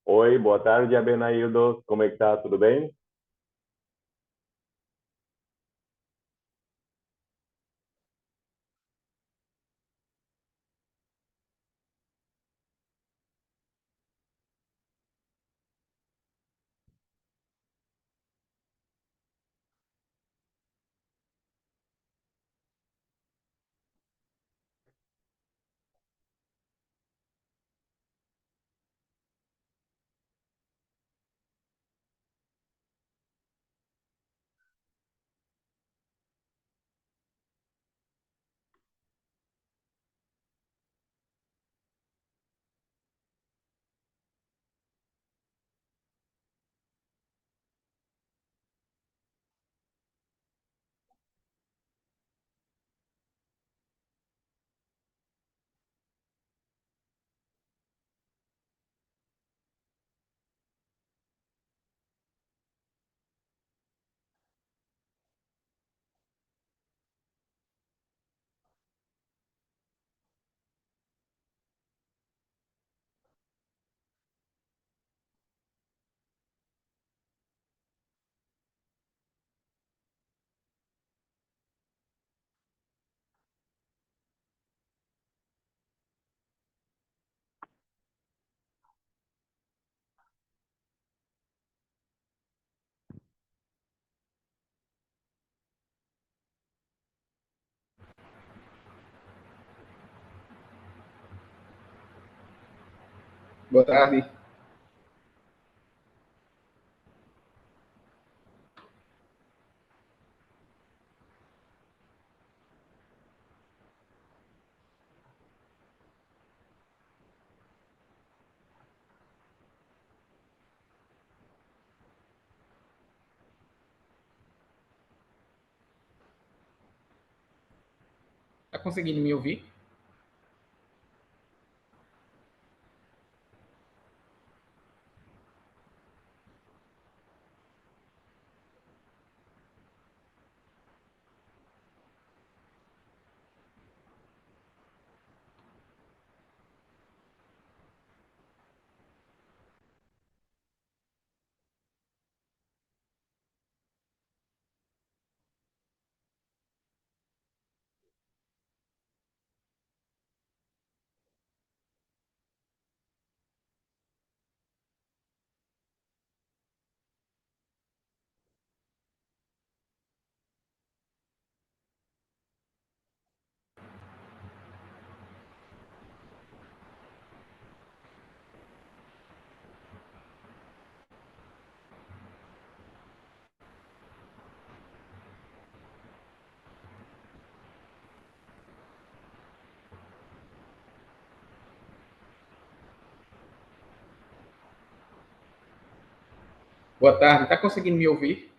Oi, boa tarde, Abenaildo. Como é que tá? Tudo bem? Boa tarde. Tá conseguindo me ouvir? Boa tarde. Tá conseguindo me ouvir?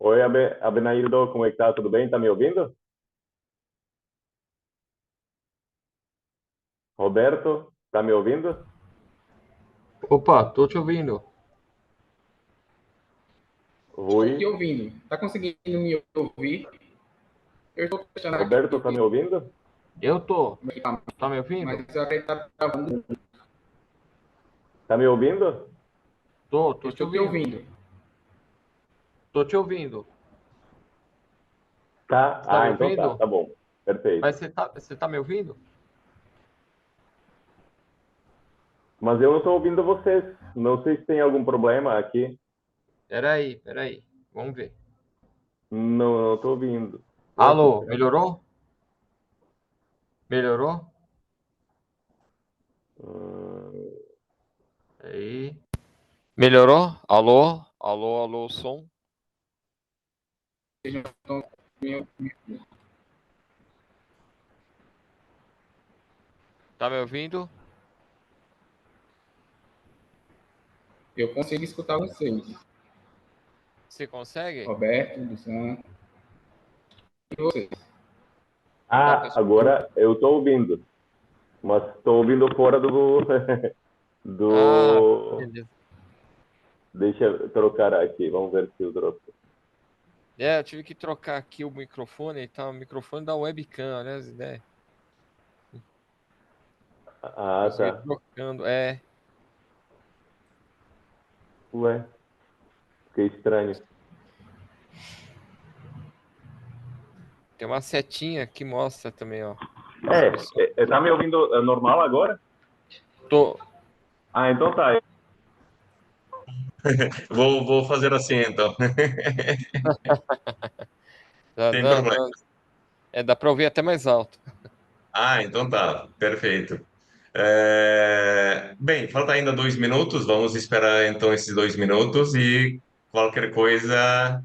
Oi, Abenaildo. Como é que tá? Tudo bem? Tá me ouvindo? Roberto, tá me ouvindo? Opa, tô te ouvindo. Rui, Estou te ouvindo. Tá conseguindo me ouvir? Eu estou fechando aqui Roberto, tá me ouvindo? Eu tô. o equipamento, Tá me mas ouvindo? eu acredito que tá gravando. Tá me ouvindo? Tô Eu te estou te ouvindo. ouvindo. Tô te ouvindo. Tá? Você tá me Ah, então tá, ouvindo? tá bom. Perfeito. Mas você tá me ouvindo? Mas eu não tô ouvindo vocês. Não sei se tem algum problema aqui. Peraí. Vamos ver. Não, não tô ouvindo. Ué, que Alô, estranho. melhorou? Melhorou? Hum, Aí. Melhorou? Alô? Alô, alô, som? Vocês não estão me ouvindo. Tá me ouvindo? Eu consigo escutar vocês. Você consegue? Roberto, Luciano, e vocês. Tá, tá Ah, escutando? agora eu estou ouvindo, mas estou ouvindo fora do, Ah, do... beleza. Deixa eu trocar aqui, vamos ver se eu troco. É, eu tive que trocar aqui o microfone, tá? O microfone da webcam, aliás, né? Ah, Precisei tá. trocando. É, Ué, que estranho. tem uma setinha que mostra também, ó. Se É, você... tá me ouvindo normal agora? Tô... Ah, então tá. Vou fazer assim, então. Sem Não, problema. não. É, dá pra ouvir até mais alto. Ah, então tá. Perfeito. Bem, falta ainda 2 minutos. Vamos esperar então esses 2 minutos e qualquer coisa,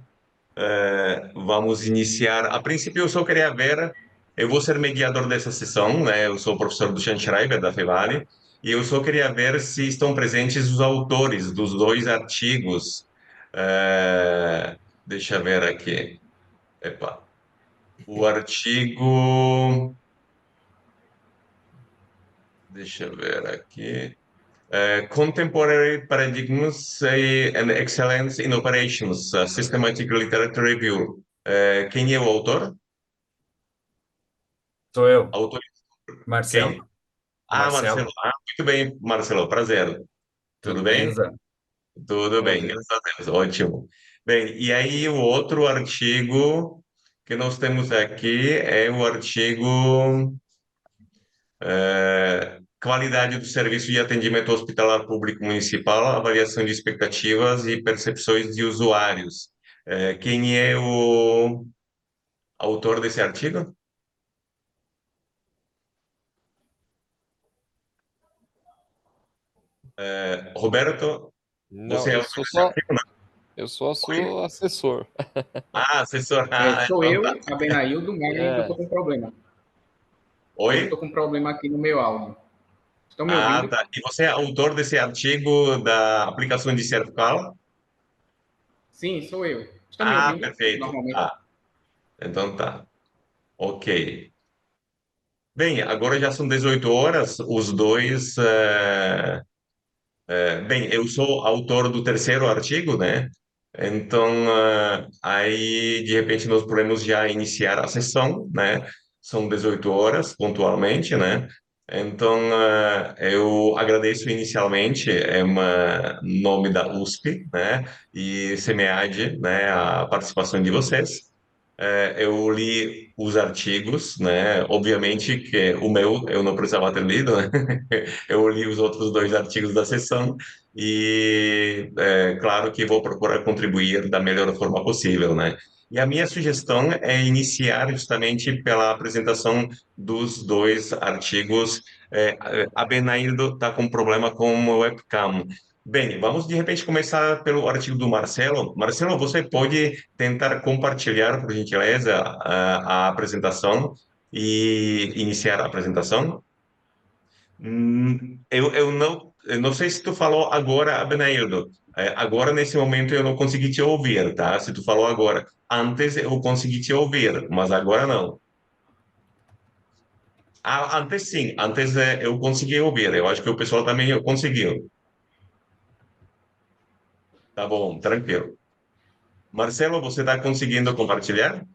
vamos iniciar. A princípio, eu só queria ver. Eu vou ser mediador dessa sessão, né? Eu sou o professor do Schreiber, da Fevale, e eu só queria ver se estão presentes os autores dos dois artigos. Deixa eu ver aqui. Epa. O artigo, deixa eu ver aqui, Contemporary Paradigms and Excellence in Operations, Systematic Literature Review. Quem é o autor? Sou eu, Autor quem? Marcelo. Ah, Marcelo. Marcelo, Ah, muito bem, Marcelo, prazer. Tudo tudo bem? beleza? Tudo bem, Prazer. graças a Deus, ótimo. Bem, e aí o outro artigo que nós temos aqui é o artigo qualidade do serviço de atendimento hospitalar público municipal, avaliação de expectativas e percepções de usuários. Quem é o autor desse artigo? Roberto, Não, você é eu autor sou desse só. artigo, não? Eu só Oi? sou assessor. Ah, assessor. É, Ah, sou então tá. eu, Abenaildo, mas eu É. estou com problema. Eu estou Oi? com um problema aqui no meu áudio. Estão me Ah, ouvindo? tá. E você é autor desse artigo da aplicação de cervical? Sim, sou eu. Estão me Ah, ouvindo? perfeito. Normalmente. Ah, então tá. Ok. Bem, agora já são 18 horas, os dois. Bem, eu sou autor do terceiro artigo, né? Então, aí, de repente, nós podemos já iniciar a sessão, né? São 18 horas, pontualmente, né? Então, eu agradeço inicialmente, nome da USP, né? E SEMEAD, né? A participação de vocês. Eu li os artigos, né? Obviamente que o meu eu não precisava ter lido, né? Eu li os outros dois artigos da sessão e, claro que vou procurar contribuir da melhor forma possível, né? E a minha sugestão é iniciar justamente pela apresentação dos dois artigos. A Benaildo está com problema com o webcam. Bem, vamos de repente começar pelo artigo do Marcelo. Marcelo, você pode tentar compartilhar, por gentileza, a apresentação e iniciar a apresentação? Eu não sei se tu falou agora, Abenaildo. Agora, nesse momento, eu não consegui te ouvir, tá? Se tu falou agora. Antes eu consegui te ouvir, mas agora não. Ah, antes sim, antes eu consegui ouvir. Eu acho que o pessoal também conseguiu. Tá bom, tranquilo. Marcelo, você está conseguindo compartilhar?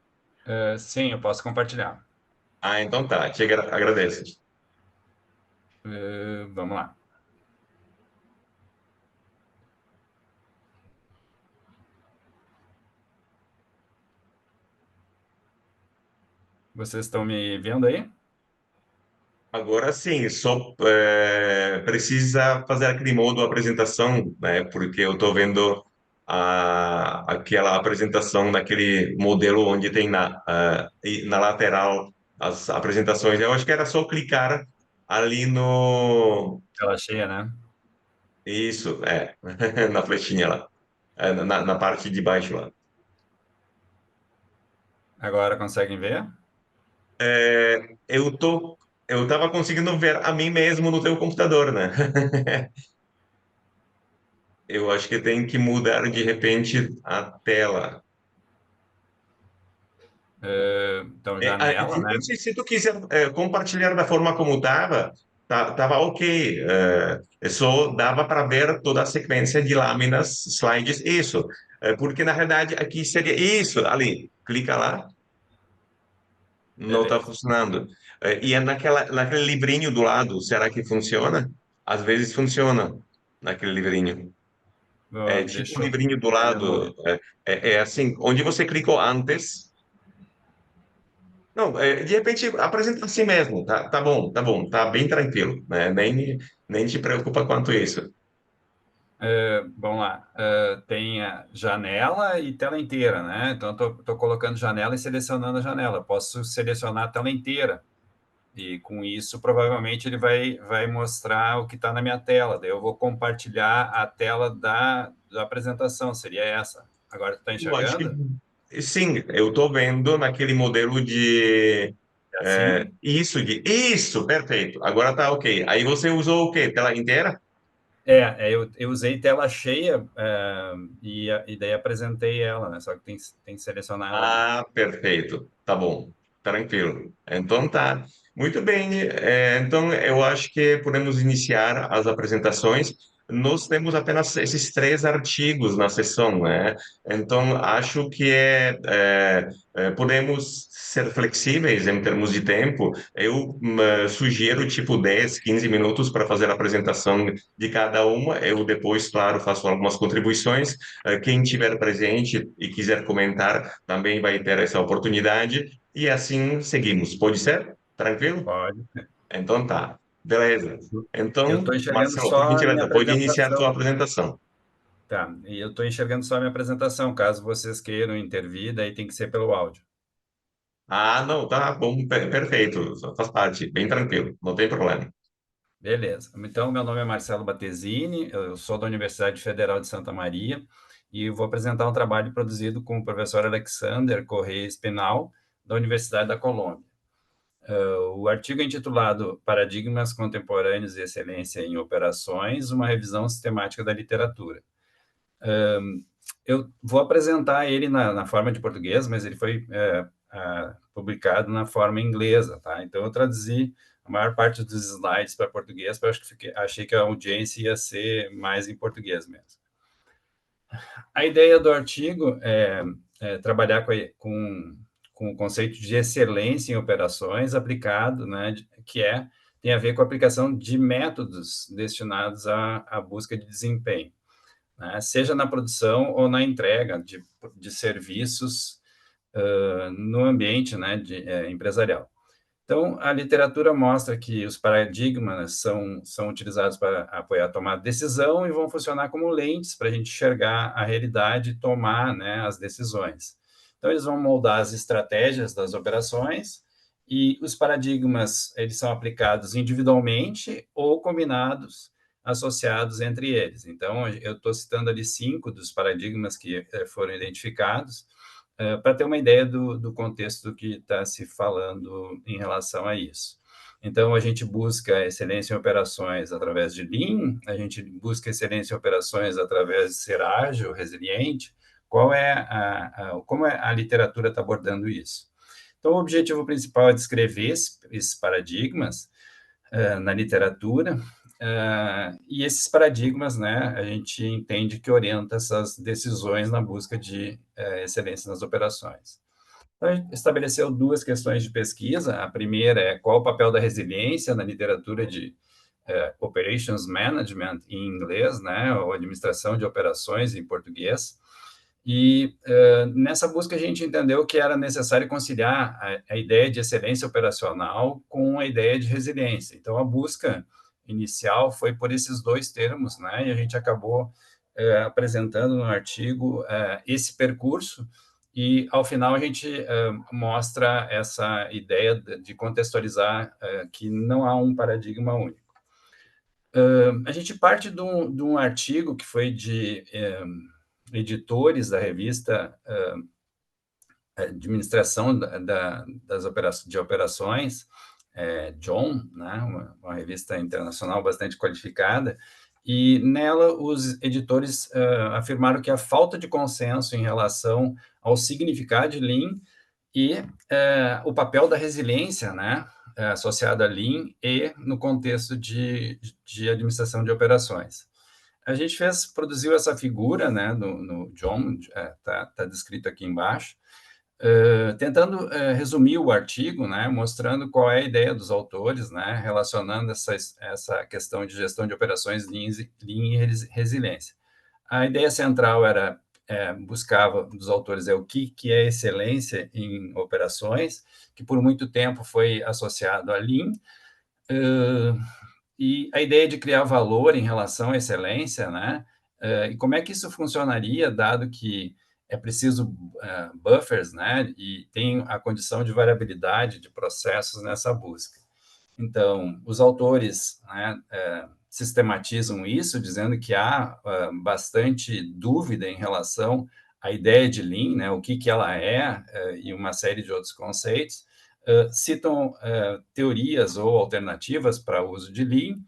Sim, eu posso compartilhar. Ah, então tá, agradeço. Vamos lá. Vocês estão me vendo aí? Agora sim, só precisa fazer aquele modo apresentação, né? Porque eu estou vendo aquela apresentação naquele modelo onde tem na lateral as apresentações. Eu acho que era só clicar ali no. Tela cheia, né? Isso, na flechinha lá. Na parte de baixo lá. Agora conseguem ver? É, eu tava conseguindo ver a mim mesmo no teu computador, né? Eu acho que tem que mudar de repente a tela. Então, janela, De né? repente, se tu quiser compartilhar da forma como estava, tava ok. Só dava para ver toda a sequência de lâminas, slides, isso. Porque na realidade aqui seria isso, ali. Clica lá, não está Beleza. funcionando. E é naquele livrinho do lado, será que funciona? Às vezes funciona naquele livrinho. É tipo um Deixa eu livrinho do ver de novo. lado. É assim, onde você clicou antes. Não, de repente apresenta assim mesmo, tá bom, tá bem tranquilo, né? Nem te preocupa quanto isso. Vamos lá. Tem a janela e tela inteira, né? Então, estou colocando janela e selecionando a janela. Posso selecionar a tela inteira. E com isso, provavelmente, ele vai mostrar o que está na minha tela. Daí eu vou compartilhar a tela da apresentação. Seria essa. Agora, tu está Eu acho enxergando? que sim, eu estou vendo naquele modelo de É assim? isso, perfeito. Agora tá ok. Aí você usou o quê? Tela inteira? Eu usei tela cheia, e daí apresentei ela, né? Só que tem que selecionar ela, né? Ah, perfeito. Tá bom. Tranquilo. Então tá. Muito bem. Então eu acho que podemos iniciar as apresentações. Nós temos apenas esses três artigos na sessão, né? Então acho que podemos ser flexíveis em termos de tempo. Eu sugiro tipo 10, 15 minutos para fazer a apresentação de cada uma. Eu depois, claro, faço algumas contribuições. Quem tiver presente e quiser comentar também vai ter essa oportunidade. E assim seguimos. Pode ser? Tranquilo? Pode. Então tá. Beleza. Eu Então, estou enxergando Marcelo, por só a minha gentileza, pode iniciar a tua apresentação. apresentação. Tá, e eu estou enxergando só a minha apresentação. Caso vocês queiram intervir, daí tem que ser pelo áudio. Ah, não, tá bom, perfeito. Faz parte, bem tranquilo, não tem problema. Beleza. Então, meu nome é Marcelo Battesini, eu sou da Universidade Federal de Santa Maria e vou apresentar um trabalho produzido com o professor Alexander Correia Espinal, da Universidade da Colômbia. O artigo é intitulado Paradigmas Contemporâneos e Excelência em Operações, uma revisão sistemática da literatura. Eu vou apresentar ele na forma de português, mas ele foi publicado na forma inglesa, tá? Então, eu traduzi a maior parte dos slides para português, porque achei que a audiência ia ser mais em português mesmo. A ideia do artigo é trabalhar com o conceito de excelência em operações aplicado, né, tem a ver com a aplicação de métodos destinados à busca de desempenho, né, seja na produção ou na entrega de serviços no ambiente, né, empresarial. Então, a literatura mostra que os paradigmas são utilizados para apoiar a tomada de decisão e vão funcionar como lentes para a gente enxergar a realidade e tomar, né, as decisões. Então, eles vão moldar as estratégias das operações e os paradigmas, eles são aplicados individualmente ou combinados, associados entre eles. Então, eu estou citando ali 5 dos paradigmas que foram identificados, para ter uma ideia do contexto do que está se falando em relação a isso. Então, a gente busca excelência em operações através de Lean, a gente busca excelência em operações através de ser ágil, resiliente. Como a literatura está abordando isso? Então, o objetivo principal é descrever esses paradigmas na literatura, e esses paradigmas, né, a gente entende que orienta essas decisões na busca de excelência nas operações. Então, a gente estabeleceu 2 questões de pesquisa. A primeira é qual o papel da resiliência na literatura de Operations Management, em inglês, né, ou administração de operações, em português. E nessa busca a gente entendeu que era necessário conciliar a ideia de excelência operacional com a ideia de resiliência. Então, a busca inicial foi por esses 2 termos, né? E a gente acabou apresentando no artigo esse percurso, e ao final a gente mostra essa ideia de contextualizar que não há um paradigma único. A gente parte de um artigo que foi de editores da revista Administração de Operações, John, né, uma revista internacional bastante qualificada, e nela os editores afirmaram que a falta de consenso em relação ao significado de Lean e o papel da resiliência, né, associada a Lean e no contexto de administração de operações. A gente produziu essa figura, né, no John, tá descrito aqui embaixo, tentando resumir o artigo, né, mostrando qual é a ideia dos autores, né, relacionando essa questão de gestão de operações Lean e resiliência. A ideia central buscava dos autores o que é excelência em operações, que por muito tempo foi associado a Lean, e a ideia de criar valor em relação à excelência, né, e como é que isso funcionaria, dado que é preciso buffers, né, e tem a condição de variabilidade de processos nessa busca. Então, os autores, né, sistematizam isso, dizendo que há bastante dúvida em relação à ideia de Lean, né, o que ela e uma série de outros conceitos, citam teorias ou alternativas para o uso de Lean,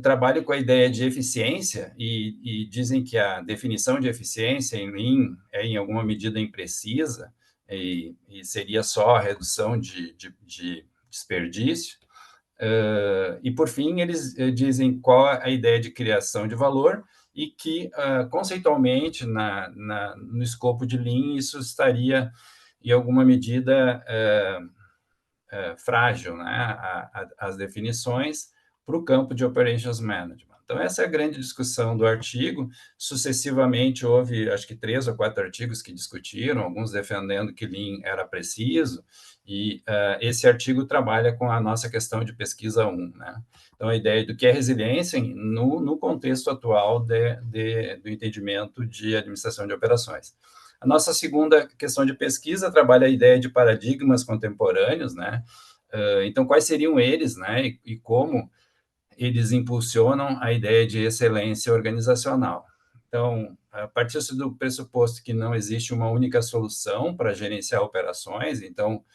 trabalham com a ideia de eficiência e dizem que a definição de eficiência em Lean é, em alguma medida, imprecisa e seria só a redução de desperdício. E, por fim, eles dizem qual a ideia de criação de valor e que, conceitualmente, no escopo de Lean, isso estaria, em alguma medida, frágil, né, as definições para o campo de Operations Management. Então, essa é a grande discussão do artigo. Sucessivamente, houve, acho que 3 ou 4 artigos que discutiram, alguns defendendo que Lean era preciso, e esse artigo trabalha com a nossa questão de pesquisa 1, né? Então, a ideia do que é resiliência no contexto atual do entendimento de administração de operações. A nossa segunda questão de pesquisa trabalha a ideia de paradigmas contemporâneos, né? Então, quais seriam eles, né? E como eles impulsionam a ideia de excelência organizacional. Então, a partir do pressuposto que não existe uma única solução para gerenciar operações, então,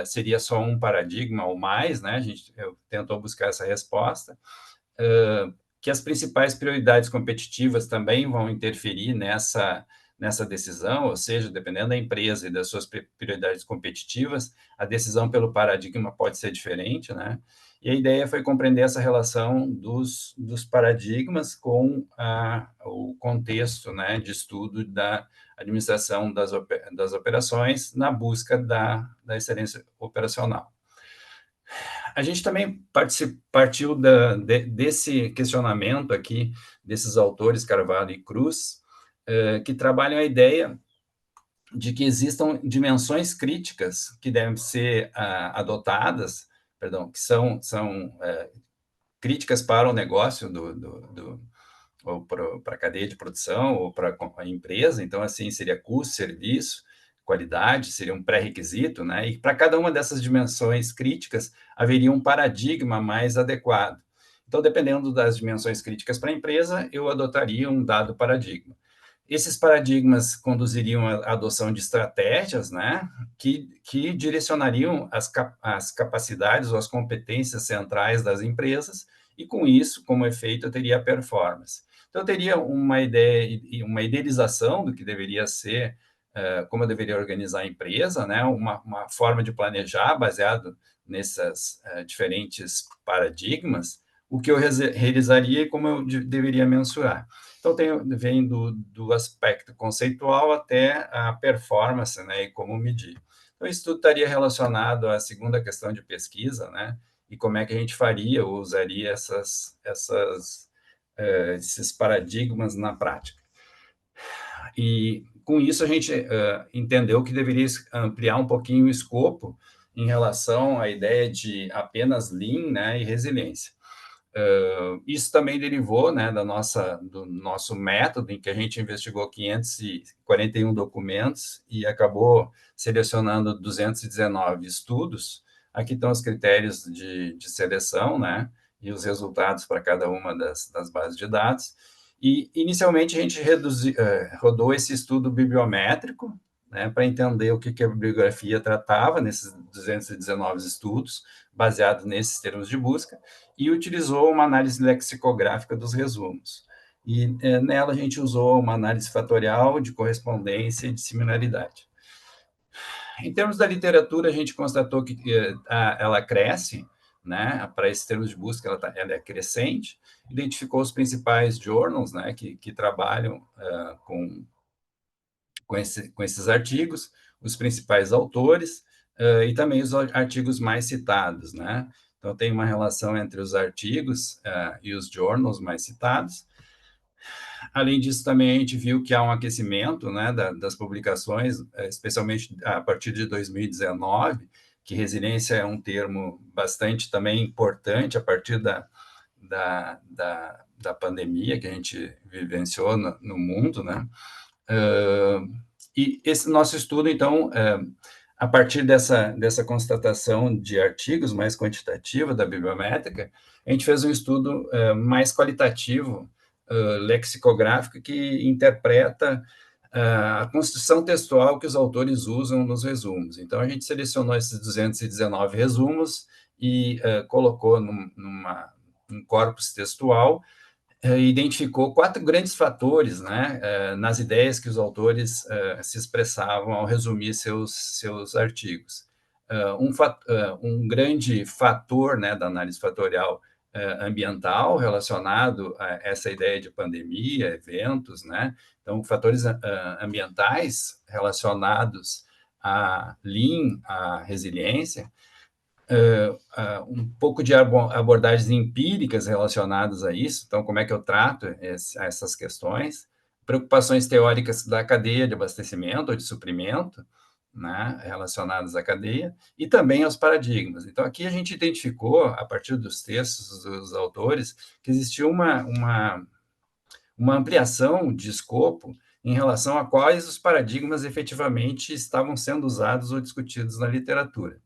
seria só um paradigma ou mais, né? A gente tentou buscar essa resposta, que as principais prioridades competitivas também vão interferir nessa decisão, ou seja, dependendo da empresa e das suas prioridades competitivas, a decisão pelo paradigma pode ser diferente, né? E a ideia foi compreender essa relação dos paradigmas com o contexto, né, de estudo da administração das operações na busca da excelência operacional. A gente também partiu desse questionamento aqui, desses autores, Carvalho e Cruz, que trabalham a ideia de que existam dimensões críticas que devem ser adotadas, que são críticas para o negócio ou para a cadeia de produção, ou para a empresa. Então, assim, seria custo, serviço, qualidade, seria um pré-requisito, né? E para cada uma dessas dimensões críticas, haveria um paradigma mais adequado. Então, dependendo das dimensões críticas para a empresa, eu adotaria um dado paradigma. Esses paradigmas conduziriam à adoção de estratégias, né, que direcionariam as capacidades ou as competências centrais das empresas, e com isso, como efeito, eu teria a performance. Então, eu teria uma ideia, uma idealização do que deveria ser, como eu deveria organizar a empresa, né, uma forma de planejar baseado nesses diferentes paradigmas, o que eu realizaria e como eu deveria mensurar. Então, vem do aspecto conceitual até a performance, né, e como medir. Então, isso tudo estaria relacionado à segunda questão de pesquisa, né, e como é que a gente faria ou usaria esses paradigmas na prática. E, com isso, a gente entendeu que deveria ampliar um pouquinho o escopo em relação à ideia de apenas Lean, né, e resiliência. Isso também derivou, né, do nosso método, em que a gente investigou 541 documentos e acabou selecionando 219 estudos. Aqui estão os critérios de seleção, né, e os resultados para cada uma das bases de dados. E, inicialmente, a gente rodou esse estudo bibliométrico, né, para entender o que a bibliografia tratava nesses 219 estudos, baseado nesses termos de busca, e utilizou uma análise lexicográfica dos resumos. E nela a gente usou uma análise fatorial de correspondência e de similaridade. Em termos da literatura, a gente constatou que ela cresce, né, para esses termos de busca, ela é crescente, identificou os principais journals, né, que trabalham com esses artigos, os principais autores, e também os artigos mais citados, né? Então, tem uma relação entre os artigos e os journals mais citados. Além disso, também a gente viu que há um aquecimento, né, das publicações, especialmente a partir de 2019, que resiliência é um termo bastante também importante a partir da pandemia que a gente vivenciou no mundo, né? E esse nosso estudo, então, a partir dessa constatação de artigos mais quantitativa da bibliométrica, a gente fez um estudo mais qualitativo, lexicográfico, que interpreta a construção textual que os autores usam nos resumos. Então, a gente selecionou esses 219 resumos e colocou num corpus textual, identificou 4 grandes fatores, né, nas ideias que os autores se expressavam ao resumir seus artigos. Um grande fator, né, da análise fatorial ambiental relacionado a essa ideia de pandemia, eventos, né? Então, fatores ambientais relacionados a Lean, a resiliência, um pouco de abordagens empíricas relacionadas a isso, então, como é que eu trato essas questões, preocupações teóricas da cadeia de abastecimento ou de suprimento, né, relacionadas à cadeia, e também aos paradigmas. Então, aqui a gente identificou, a partir dos textos dos autores, que existiu uma ampliação de escopo em relação a quais os paradigmas efetivamente estavam sendo usados ou discutidos na literatura.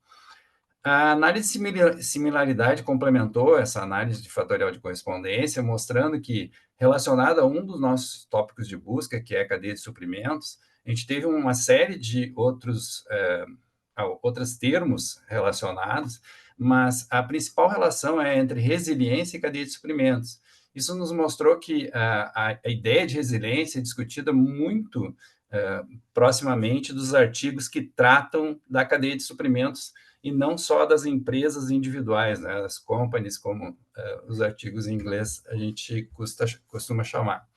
A análise de similaridade complementou essa análise de fatorial de correspondência, mostrando que, relacionado a um dos nossos tópicos de busca, que é a cadeia de suprimentos, a gente teve uma série de outros termos relacionados, mas a principal relação é entre resiliência e cadeia de suprimentos. Isso nos mostrou que a ideia de resiliência é discutida muito proximamente dos artigos que tratam da cadeia de suprimentos e não só das empresas individuais, né, as companies, como os artigos em inglês a gente costuma chamar.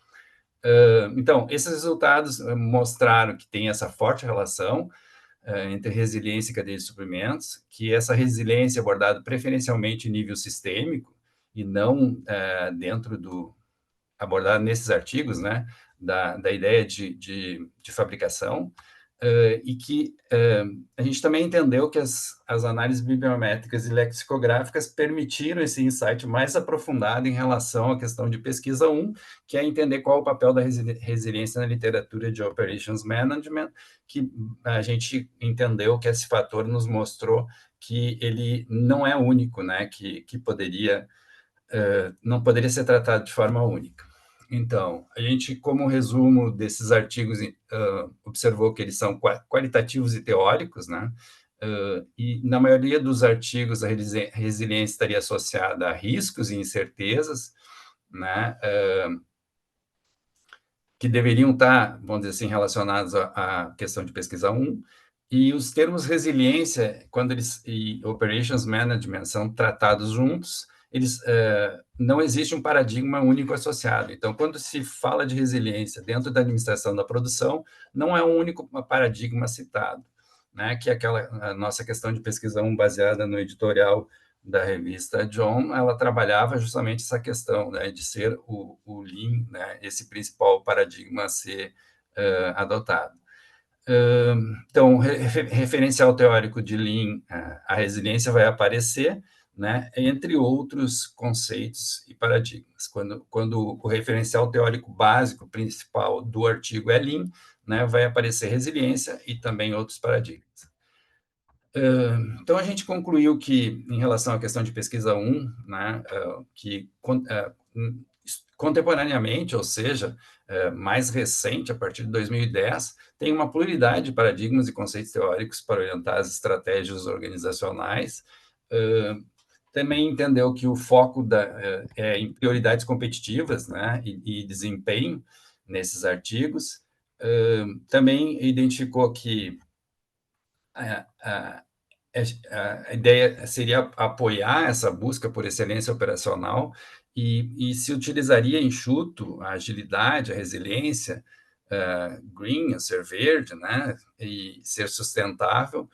Então, esses resultados mostraram que tem essa forte relação entre resiliência e cadeia de suprimentos, que essa resiliência é abordada preferencialmente em nível sistêmico e não abordada nesses artigos, né, da ideia de fabricação, e que a gente também entendeu que as análises bibliométricas e lexicográficas permitiram esse insight mais aprofundado em relação à questão de pesquisa 1, que é entender qual é o papel da resiliência na literatura de Operations Management, que a gente entendeu que esse fator nos mostrou que ele não é único, né, que não poderia ser tratado de forma única. Então, a gente, como resumo desses artigos, observou que eles são qualitativos e teóricos, né? E na maioria dos artigos, a resiliência estaria associada a riscos e incertezas, né? Que deveriam estar, vamos dizer assim, relacionados à questão de pesquisa 1, e os termos resiliência, e operations management são tratados juntos, não existe um paradigma único associado. Então, quando se fala de resiliência dentro da administração da produção, não é um único paradigma citado, né? Que é a nossa questão de pesquisa 1 baseada no editorial da revista John, ela trabalhava justamente essa questão, né, de ser o Lean, né, esse principal paradigma a ser adotado. Então, referencial teórico de Lean, a resiliência vai aparecer, né, entre outros conceitos e paradigmas. Quando o referencial teórico básico principal do artigo é Lean, né, vai aparecer resiliência e também outros paradigmas. Então, a gente concluiu que, em relação à questão de pesquisa 1, né, que contemporaneamente, ou seja, mais recente, a partir de 2010, tem uma pluralidade de paradigmas e conceitos teóricos para orientar as estratégias organizacionais. Também entendeu que o foco é em prioridades competitivas, né, e desempenho nesses artigos. Também identificou que a ideia seria apoiar essa busca por excelência operacional e se utilizaria enxuto a agilidade, a resiliência, green, ser verde, né, e ser sustentável,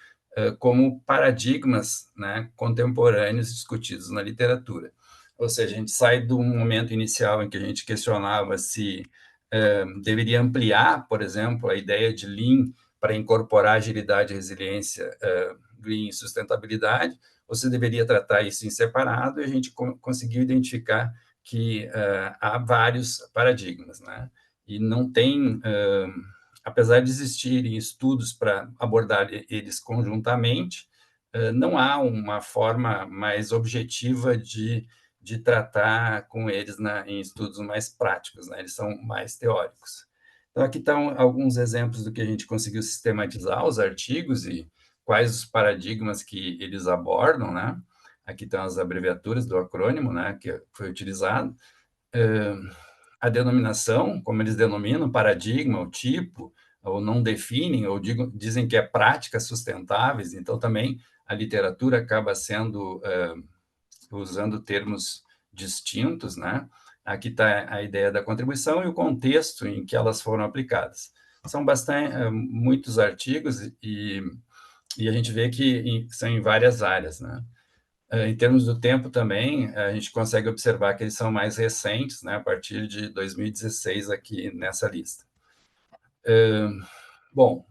como paradigmas, né, contemporâneos discutidos na literatura. Ou seja, a gente sai do momento inicial em que a gente questionava se deveria ampliar, por exemplo, a ideia de Lean para incorporar agilidade, resiliência, green e sustentabilidade, você deveria tratar isso em separado, e a gente conseguiu identificar que há vários paradigmas, né? E não tem, apesar de existirem estudos para abordar eles conjuntamente, não há uma forma mais objetiva de tratar com eles em estudos mais práticos, né? Eles são mais teóricos. Então, aqui estão alguns exemplos do que a gente conseguiu sistematizar os artigos e quais os paradigmas que eles abordam, né? Aqui estão as abreviaturas do acrônimo, né, que foi utilizado. A denominação, como eles denominam, paradigma, o tipo, ou não definem, ou dizem que é práticas sustentáveis, então também a literatura acaba sendo, usando termos distintos, né? Aqui está a ideia da contribuição e o contexto em que elas foram aplicadas. São muitos artigos e a gente vê que são em várias áreas, né? Em termos do tempo também, a gente consegue observar que eles são mais recentes, né, a partir de 2016 aqui nessa lista. Bom,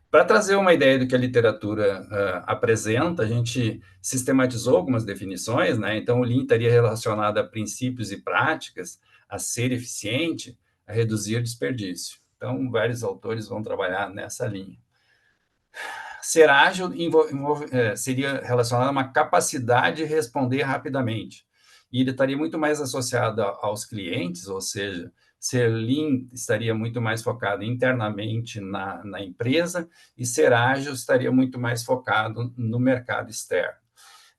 para trazer uma ideia do que a literatura apresenta, a gente sistematizou algumas definições, né? Então, o Lean estaria relacionado a princípios e práticas, a ser eficiente, a reduzir desperdício. Então, vários autores vão trabalhar nessa linha. Ser ágil seria relacionado a uma capacidade de responder rapidamente. E ele estaria muito mais associado aos clientes, ou seja, ser Lean estaria muito mais focado internamente na empresa, e ser ágil estaria muito mais focado no mercado externo.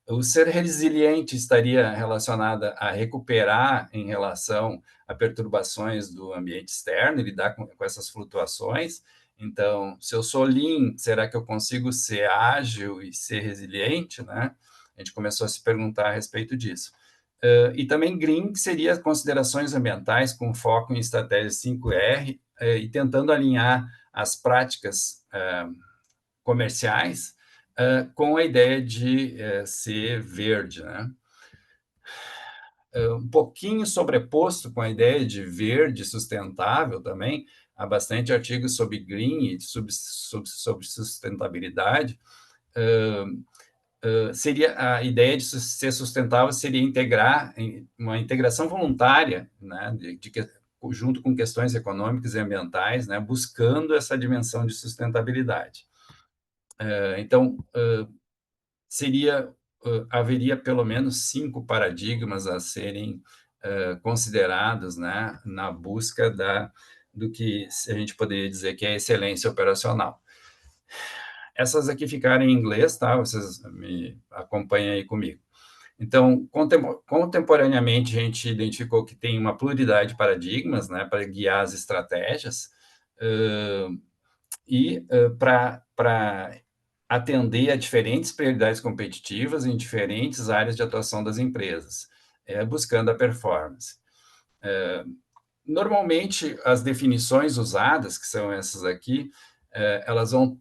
O ser resiliente estaria relacionado a recuperar em relação a perturbações do ambiente externo e lidar com essas flutuações. Então, se eu sou Lean, será que eu consigo ser ágil e ser resiliente, né? A gente começou a se perguntar a respeito disso. E também Green, que seria considerações ambientais com foco em estratégias 5R e tentando alinhar as práticas comerciais com a ideia de ser verde, né? Um pouquinho sobreposto com a ideia de verde sustentável também, há bastante artigos sobre green e sobre sustentabilidade. Seria a ideia de ser sustentável seria integrar uma integração voluntária, né, junto com questões econômicas e ambientais, né, buscando essa dimensão de sustentabilidade. Então, haveria pelo menos 5 paradigmas a serem considerados, né, na busca do que a gente poderia dizer que é excelência operacional. Essas aqui ficaram em inglês, tá? Vocês me acompanhem aí comigo. Então, contemporaneamente, a gente identificou que tem uma pluralidade de paradigmas, né, para guiar as estratégias e para atender a diferentes prioridades competitivas em diferentes áreas de atuação das empresas, buscando a performance. Normalmente, as definições usadas, que são essas aqui, elas vão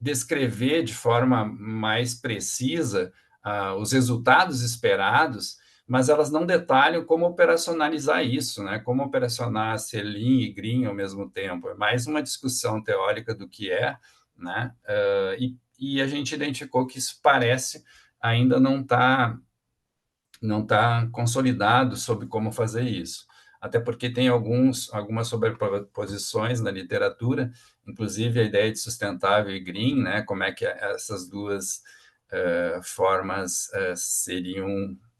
descrever de forma mais precisa os resultados esperados, mas elas não detalham como operacionalizar isso, né? Como operacionar ser Lean e Green ao mesmo tempo. É mais uma discussão teórica do que é, né? E a gente identificou que isso parece ainda não tá consolidado sobre como fazer isso. até porque tem algumas sobreposições na literatura, inclusive a ideia de sustentável e green, né? Como é que essas duas formas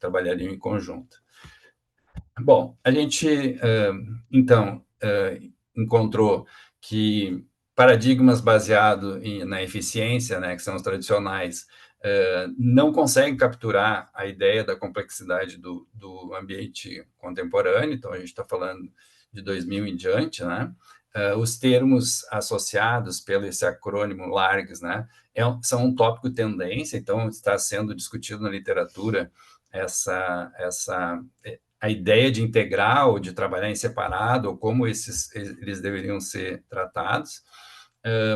trabalhariam em conjunto. Bom, a gente, então, encontrou que paradigmas baseados na eficiência, né, que são os tradicionais, não conseguem capturar a ideia da complexidade do ambiente contemporâneo, então a gente está falando de 2000 em diante, né? Os termos associados pelo esse acrônimo LARGS, né, são um tópico tendência, então está sendo discutido na literatura a ideia de integrar ou de trabalhar em separado, ou como eles deveriam ser tratados,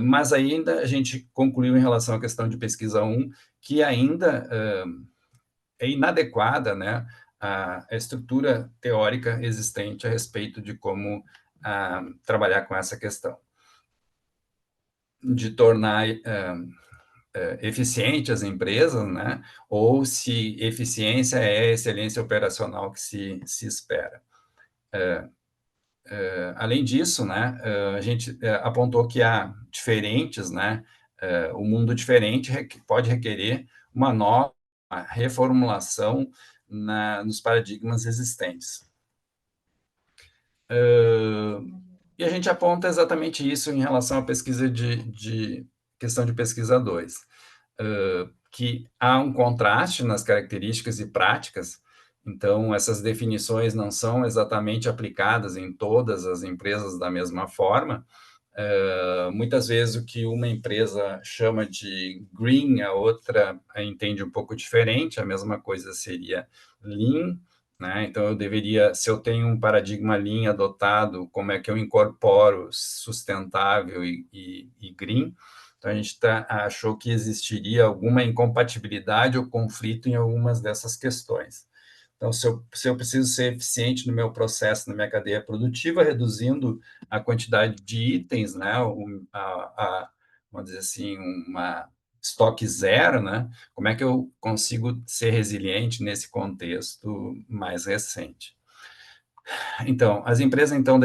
mas ainda a gente concluiu em relação à questão de pesquisa 1, que ainda é inadequada, né, a estrutura teórica existente a respeito de como trabalhar com essa questão, de tornar eficiente as empresas, né, ou se eficiência é a excelência operacional que se espera. Além disso, né, a gente apontou que há diferentes, né, o mundo diferente pode requerer uma nova reformulação nos paradigmas existentes. E a gente aponta exatamente isso em relação à pesquisa de questão de pesquisa 2, que há um contraste nas características e práticas. Então, essas definições não são exatamente aplicadas em todas as empresas da mesma forma. Muitas vezes o que uma empresa chama de green, a outra entende um pouco diferente, a mesma coisa seria lean, né? Então, se eu tenho um paradigma lean adotado, como é que eu incorporo sustentável e green? Então, a gente achou que existiria alguma incompatibilidade ou conflito em algumas dessas questões. Então, se eu preciso ser eficiente no meu processo, na minha cadeia produtiva, reduzindo a quantidade de itens, né, vamos dizer assim, uma estoque zero, né, como é que eu consigo ser resiliente nesse contexto mais recente? Então, as empresas, então,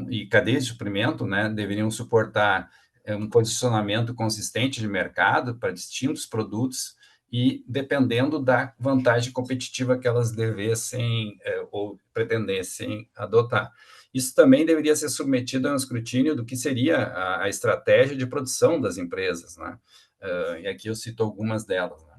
e cadeias de suprimento, né, deveriam suportar um posicionamento consistente de mercado para distintos produtos e dependendo da vantagem competitiva que elas devessem ou pretendessem adotar. Isso também deveria ser submetido a um escrutínio do que seria a estratégia de produção das empresas, né? E aqui eu cito algumas delas, né?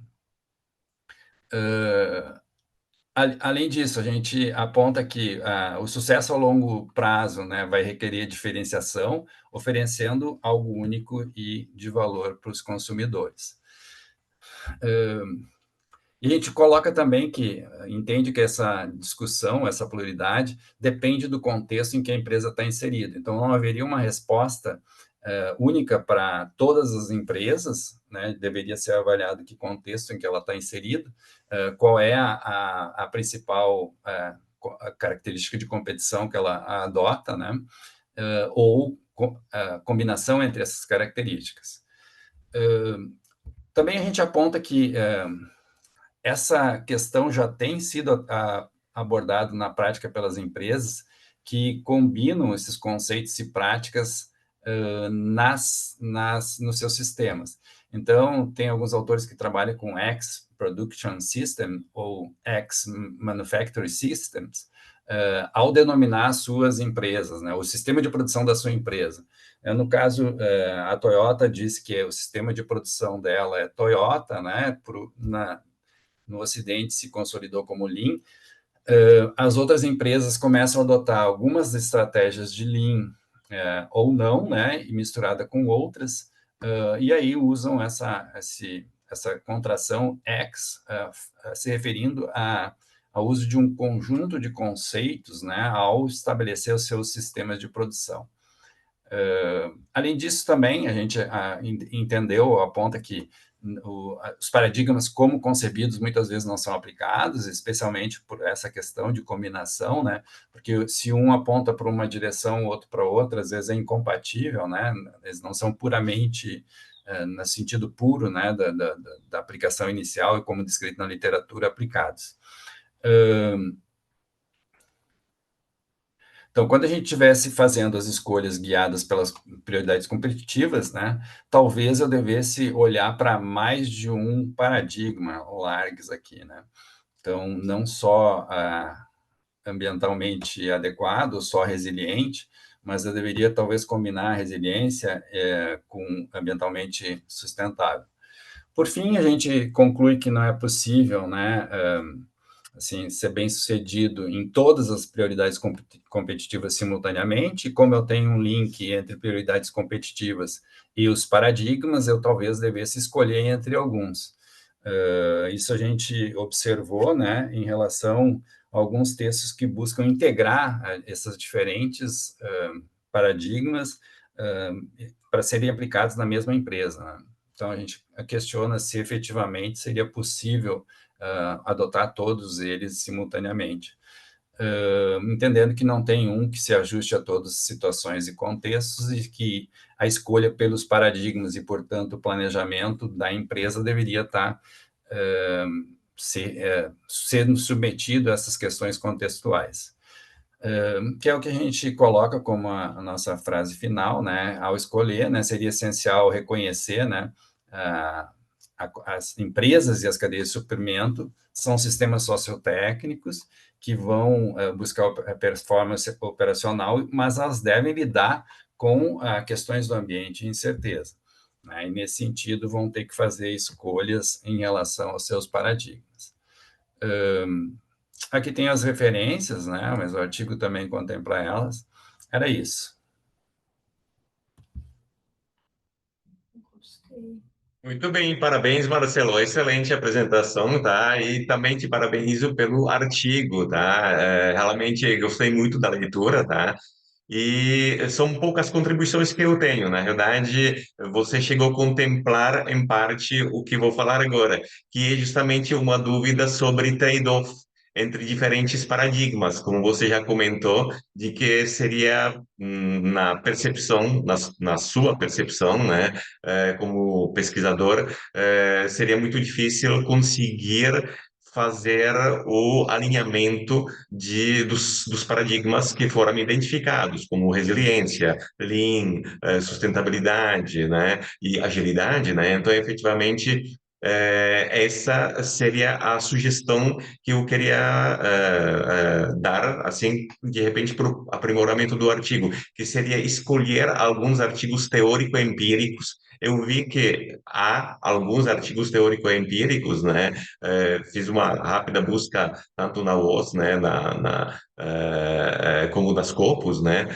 Além disso, a gente aponta que o sucesso a longo prazo, né, vai requerer diferenciação, oferecendo algo único e de valor para os consumidores. E a gente coloca também que entende que essa discussão, essa pluralidade, depende do contexto em que a empresa está inserida. Então, não haveria uma resposta única para todas as empresas, né? Deveria ser avaliado que contexto em que ela está inserida, qual é a principal característica de competição que ela adota, né? Ou combinação entre essas características. Também a gente aponta que essa questão já tem sido abordada na prática pelas empresas que combinam esses conceitos e práticas nos seus sistemas. Então, tem alguns autores que trabalham com X-Production System ou X-Manufacturing Systems, ao denominar suas empresas, né, o sistema de produção da sua empresa. No caso, a Toyota disse que o sistema de produção dela é Toyota, né, no Ocidente se consolidou como Lean. As outras empresas começam a adotar algumas estratégias de Lean ou não, né, e misturada com outras, e aí usam essa contração X, se referindo ao uso de um conjunto de conceitos, né, ao estabelecer os seus sistemas de produção. Além disso, também, a gente entendeu, aponta que os paradigmas como concebidos muitas vezes não são aplicados, especialmente por essa questão de combinação, né? Porque se um aponta para uma direção, o outro para outra, às vezes é incompatível, né? Eles não são puramente, no sentido puro, né, da aplicação inicial e como descrito na literatura, aplicados. Então, quando a gente estivesse fazendo as escolhas guiadas pelas prioridades competitivas, né, talvez eu devesse olhar para mais de um paradigma, o LARGS aqui, né? Então, não só ambientalmente adequado, só resiliente, mas eu deveria talvez combinar a resiliência com ambientalmente sustentável. Por fim, a gente conclui que não é possível, né, assim, ser bem-sucedido em todas as prioridades competitivas simultaneamente. E como eu tenho um link entre prioridades competitivas e os paradigmas, eu talvez devesse escolher entre alguns. Isso a gente observou, né, em relação a alguns textos que buscam integrar essas diferentes paradigmas para serem aplicados na mesma empresa, né? Então, a gente questiona se efetivamente seria possível adotar todos eles simultaneamente, entendendo que não tem um que se ajuste a todas as situações e contextos e que a escolha pelos paradigmas e, portanto, o planejamento da empresa deveria estar sendo submetido a essas questões contextuais. Que é o que a gente coloca como a nossa frase final, né? Ao escolher, né, seria essencial reconhecer, né, as empresas e as cadeias de suprimento são sistemas sociotécnicos que vão buscar a performance operacional, mas elas devem lidar com questões do ambiente e incerteza, né? E, nesse sentido, vão ter que fazer escolhas em relação aos seus paradigmas. Aqui tem as referências, né? Mas o artigo também contempla elas. Era isso. Muito bem, parabéns, Marcelo. Excelente apresentação, tá? E também te parabenizo pelo artigo, tá? Realmente gostei muito da leitura, tá? E são poucas contribuições que eu tenho. Na verdade, você chegou a contemplar, em parte, o que vou falar agora, que é justamente uma dúvida sobre trade-off entre diferentes paradigmas, como você já comentou, de que seria, na percepção, na sua percepção, né, como pesquisador, seria muito difícil conseguir fazer o alinhamento dos paradigmas que foram identificados, como resiliência, Lean, sustentabilidade, né, e agilidade, né? Então, efetivamente, essa seria a sugestão que eu queria dar, assim, de repente, para o aprimoramento do artigo, que seria escolher alguns artigos teórico-empíricos. Eu vi que há alguns artigos teórico-empíricos, né? Fiz uma rápida busca tanto na UOS, né, como nas Scopus, né,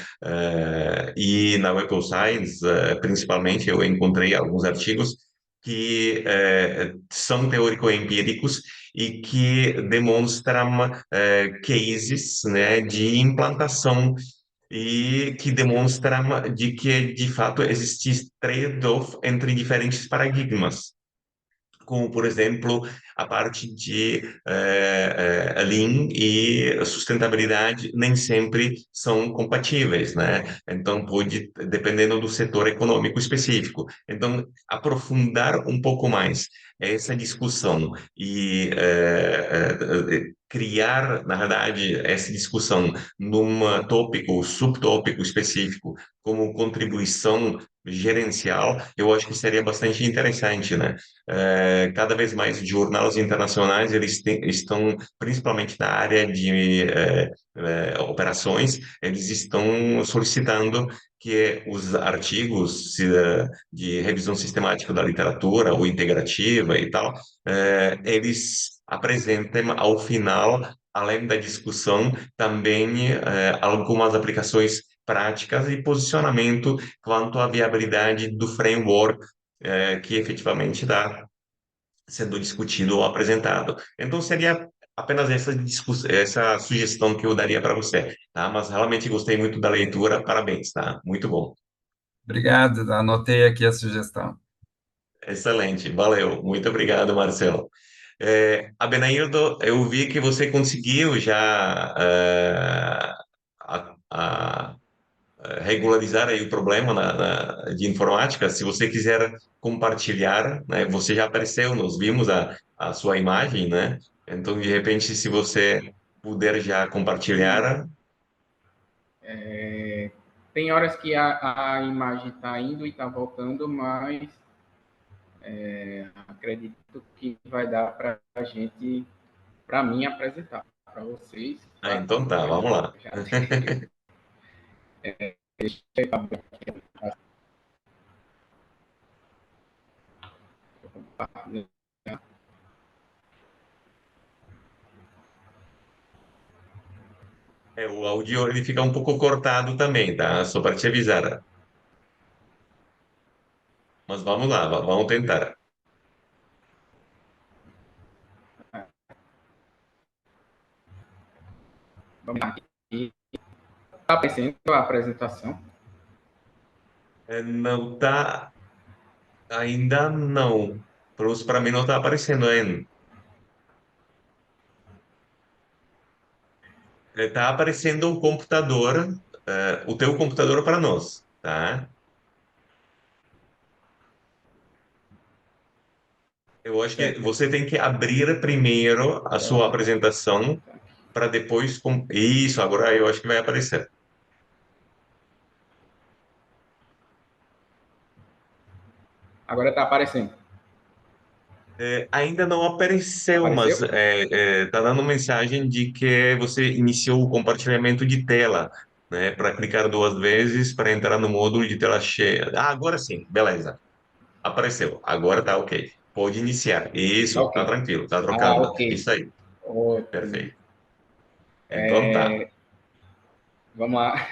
e na Web of Science, principalmente, eu encontrei alguns artigos que são teórico-empíricos e que demonstram cases, né, de implantação e que demonstram de que, de fato, existe trade-off entre diferentes paradigmas, como, por exemplo, a parte de Lean e sustentabilidade nem sempre são compatíveis, né? Então, pode, dependendo do setor econômico específico. Então, aprofundar um pouco mais essa discussão e criar, na verdade, essa discussão num tópico, subtópico específico, como contribuição gerencial, eu acho que seria bastante interessante, né? Cada vez mais jornais internacionais eles estão, principalmente na área de operações, eles estão solicitando que os artigos de revisão sistemática da literatura ou integrativa e tal, eles apresentem ao final, além da discussão, também algumas aplicações práticas e posicionamento quanto à viabilidade do framework que efetivamente está sendo discutido ou apresentado. Então, seria apenas essa sugestão que eu daria para você, tá? Mas realmente gostei muito da leitura, parabéns, tá? Muito bom. Obrigado, anotei aqui a sugestão. Excelente, valeu. Muito obrigado, Marcelo. Abenaildo, eu vi que você conseguiu já regularizar aí o problema de informática. Se você quiser compartilhar, né, você já apareceu, nós vimos a sua imagem, né? Então, de repente, se você puder já compartilhar. Tem horas que a imagem está indo e está voltando, mas acredito que vai dar para a gente, para mim, apresentar para vocês. Ah, então tá, vamos lá. Já deixa eu abrir aqui a O áudio ele fica um pouco cortado também, tá? Só para te avisar. Mas vamos lá, vamos tentar. Vamos lá. Está aparecendo a apresentação? Não tá, ainda não. Para mim não tá aparecendo ainda. Tá aparecendo o computador, o teu computador para nós, tá? Eu acho que Certo. você tem que abrir primeiro a sua apresentação para depois. Isso, agora eu acho que vai aparecer. Agora está aparecendo. Ainda não apareceu, mas Apareceu? tá dando mensagem de que você iniciou o compartilhamento de tela, né? Para clicar 2 vezes para entrar no módulo de tela cheia. Ah, agora sim, beleza. Apareceu. Agora tá ok. Pode iniciar. Tá Isso, tá ok. tranquilo, tá Ah, trocando. ok. Isso aí, Ótimo. perfeito. Então tá. Vamos lá.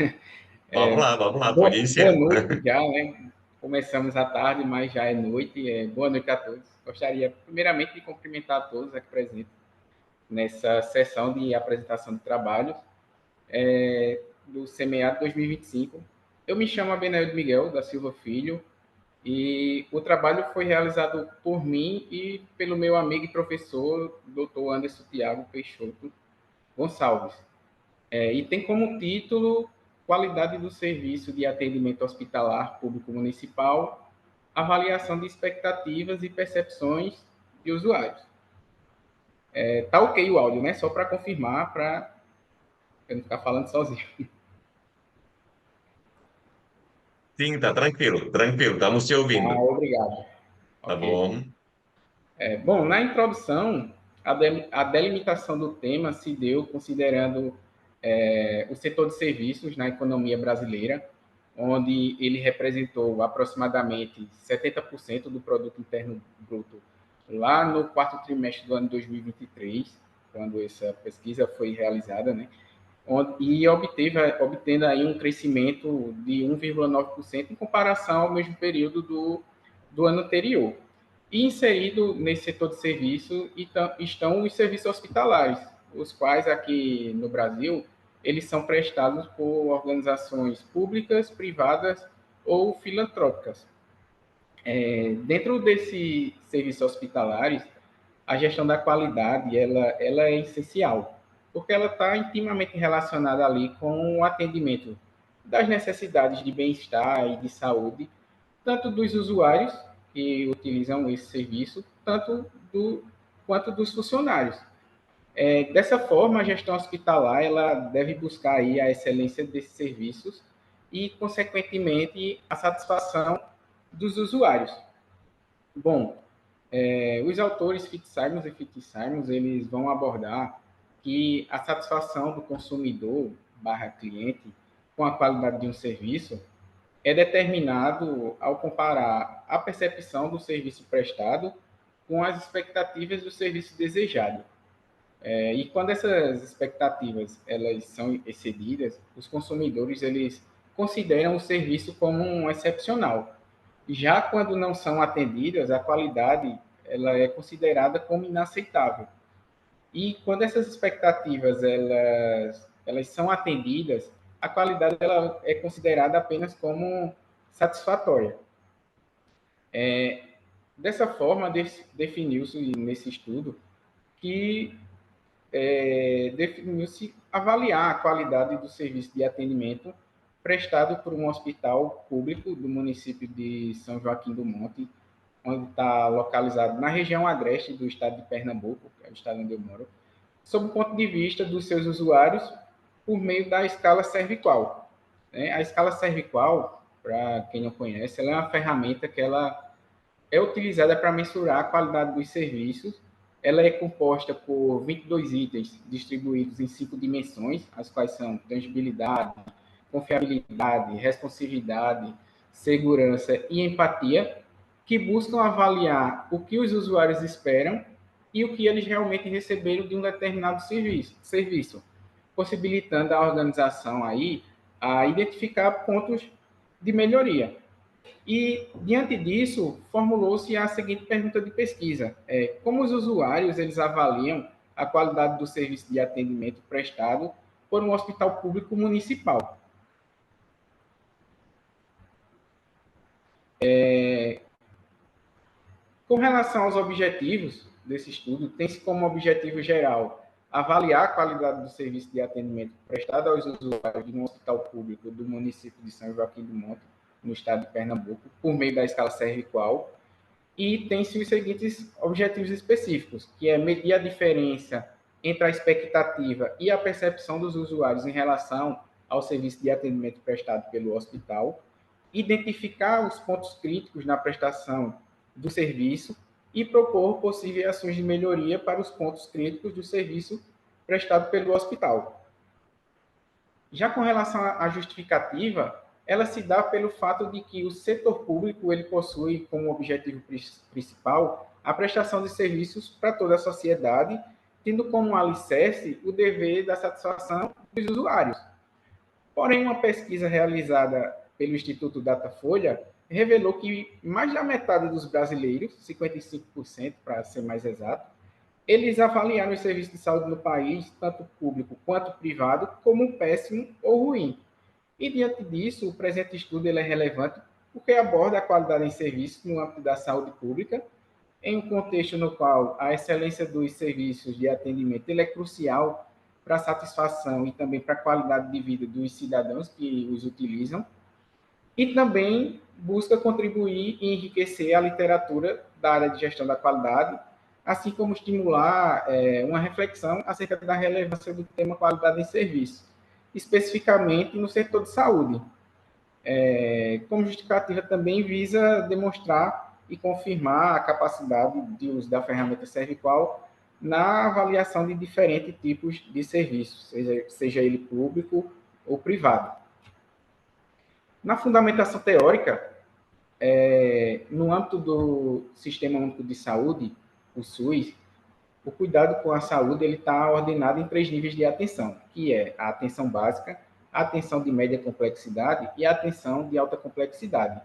Vamos lá, pode Boa iniciar. noite já, né? Começamos à tarde, mas já é noite. Boa noite a todos. Gostaria, primeiramente, de cumprimentar a todos aqui presentes nessa sessão de apresentação de trabalhos do SEMEAD 2025. Eu me chamo Abenaildo Miguel da Silva Filho e o trabalho foi realizado por mim e pelo meu amigo e professor, Dr. Anderson Tiago Peixoto Gonçalves. E tem como título Qualidade do Serviço de Atendimento Hospitalar Público Municipal, avaliação de expectativas e percepções de usuários. Tá ok o áudio, né? Só para confirmar, para eu não ficar falando sozinho. Sim, tá tranquilo, tranquilo, estamos te ouvindo. Obrigado. Tá Ok. bom? Bom, na introdução, a delimitação do tema se deu considerando o setor de serviços na economia brasileira, onde ele representou aproximadamente 70% do produto interno bruto lá no quarto trimestre do ano 2023, quando essa pesquisa foi realizada, né? E obtendo aí um crescimento de 1,9% em comparação ao mesmo período do ano anterior. E inserido nesse setor de serviço estão os serviços hospitalares, os quais aqui no Brasil eles são prestados por organizações públicas, privadas ou filantrópicas. Dentro desses serviços hospitalares, a gestão da qualidade ela é essencial, porque ela está intimamente relacionada ali com o atendimento das necessidades de bem-estar e de saúde, tanto dos usuários que utilizam esse serviço, quanto dos funcionários. Dessa forma, a gestão hospitalar ela deve buscar aí a excelência desses serviços e, consequentemente, a satisfação dos usuários. Bom, os autores Fitzsimons e Fitzsimons, eles vão abordar que a satisfação do consumidor barra cliente com a qualidade de um serviço é determinado ao comparar a percepção do serviço prestado com as expectativas do serviço desejado. E quando essas expectativas elas são excedidas, os consumidores eles consideram o serviço como um excepcional. Já quando não são atendidas, a qualidade ela é considerada como inaceitável. E quando essas expectativas elas são atendidas, a qualidade ela é considerada apenas como satisfatória. Dessa forma, definiu-se nesse estudo que definiu-se avaliar a qualidade do serviço de atendimento prestado por um hospital público do município de São Joaquim do Monte, onde está localizado na região agreste do estado de Pernambuco, que é o estado onde eu moro, sob o ponto de vista dos seus usuários, por meio da escala cervical. né? A escala cervical, para quem não conhece, ela é uma ferramenta que ela é utilizada para mensurar a qualidade dos serviços. Ela é composta por 22 itens distribuídos em 5 dimensões, as quais são tangibilidade, confiabilidade, responsividade, segurança e empatia, que buscam avaliar o que os usuários esperam e o que eles realmente receberam de um determinado serviço, possibilitando a organização aí a identificar pontos de melhoria. E, diante disso, formulou-se a seguinte pergunta de pesquisa: como os usuários eles avaliam a qualidade do serviço de atendimento prestado por um hospital público municipal? Com relação aos objetivos desse estudo, tem-se como objetivo geral avaliar a qualidade do serviço de atendimento prestado aos usuários de um hospital público do município de São Joaquim do Monte, no estado de Pernambuco, por meio da escala cervical, e tem-se os seguintes objetivos específicos, que é medir a diferença entre a expectativa e a percepção dos usuários em relação ao serviço de atendimento prestado pelo hospital, identificar os pontos críticos na prestação do serviço e propor possíveis ações de melhoria para os pontos críticos do serviço prestado pelo hospital. Já com relação à justificativa, ela se dá pelo fato de que o setor público ele possui como objetivo principal a prestação de serviços para toda a sociedade, tendo como alicerce o dever da satisfação dos usuários. Porém, uma pesquisa realizada pelo Instituto Datafolha revelou que mais da metade dos brasileiros, 55% para ser mais exato, eles avaliaram os serviços de saúde no país, tanto público quanto privado, como péssimo ou ruim. E, diante disso, o presente estudo ele é relevante porque aborda a qualidade em serviços no âmbito da saúde pública, em um contexto no qual a excelência dos serviços de atendimento ele é crucial para a satisfação e também para a qualidade de vida dos cidadãos que os utilizam, e também busca contribuir e enriquecer a literatura da área de gestão da qualidade, assim como estimular uma reflexão acerca da relevância do tema qualidade em serviço, especificamente no setor de saúde. Como justificativa também visa demonstrar e confirmar a capacidade de uso da ferramenta cervical na avaliação de diferentes tipos de serviços, seja ele público ou privado. Na fundamentação teórica, no âmbito do Sistema Único de Saúde, o SUS, o cuidado com a saúde está ordenado em 3 níveis de atenção, que é a atenção básica, a atenção de média complexidade e a atenção de alta complexidade.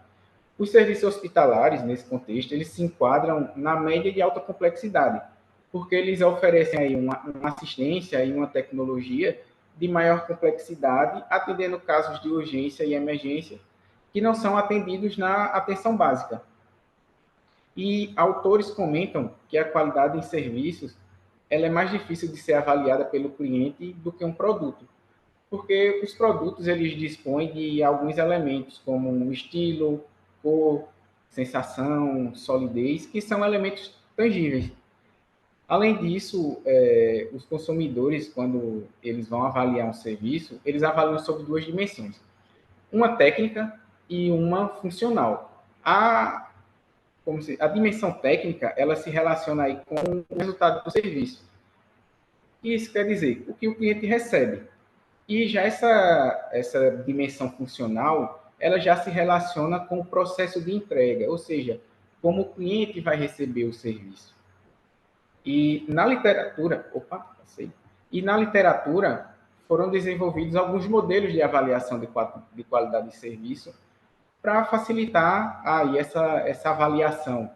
Os serviços hospitalares, nesse contexto, eles se enquadram na média de alta complexidade, porque eles oferecem aí uma assistência e uma tecnologia de maior complexidade, atendendo casos de urgência e emergência que não são atendidos na atenção básica. E autores comentam que a qualidade em serviços ela é mais difícil de ser avaliada pelo cliente do que um produto, porque os produtos eles dispõem de alguns elementos, como estilo, cor, sensação, solidez, que são elementos tangíveis. Além disso, os consumidores, quando eles vão avaliar um serviço, eles avaliam sobre 2 dimensões, uma técnica e uma funcional. A dimensão técnica, ela se relaciona aí com o resultado do serviço. Isso quer dizer, o que o cliente recebe. E já essa dimensão funcional, ela já se relaciona com o processo de entrega, ou seja, como o cliente vai receber o serviço. E na literatura, foram desenvolvidos alguns modelos de avaliação de qualidade de serviço para facilitar aí essa avaliação.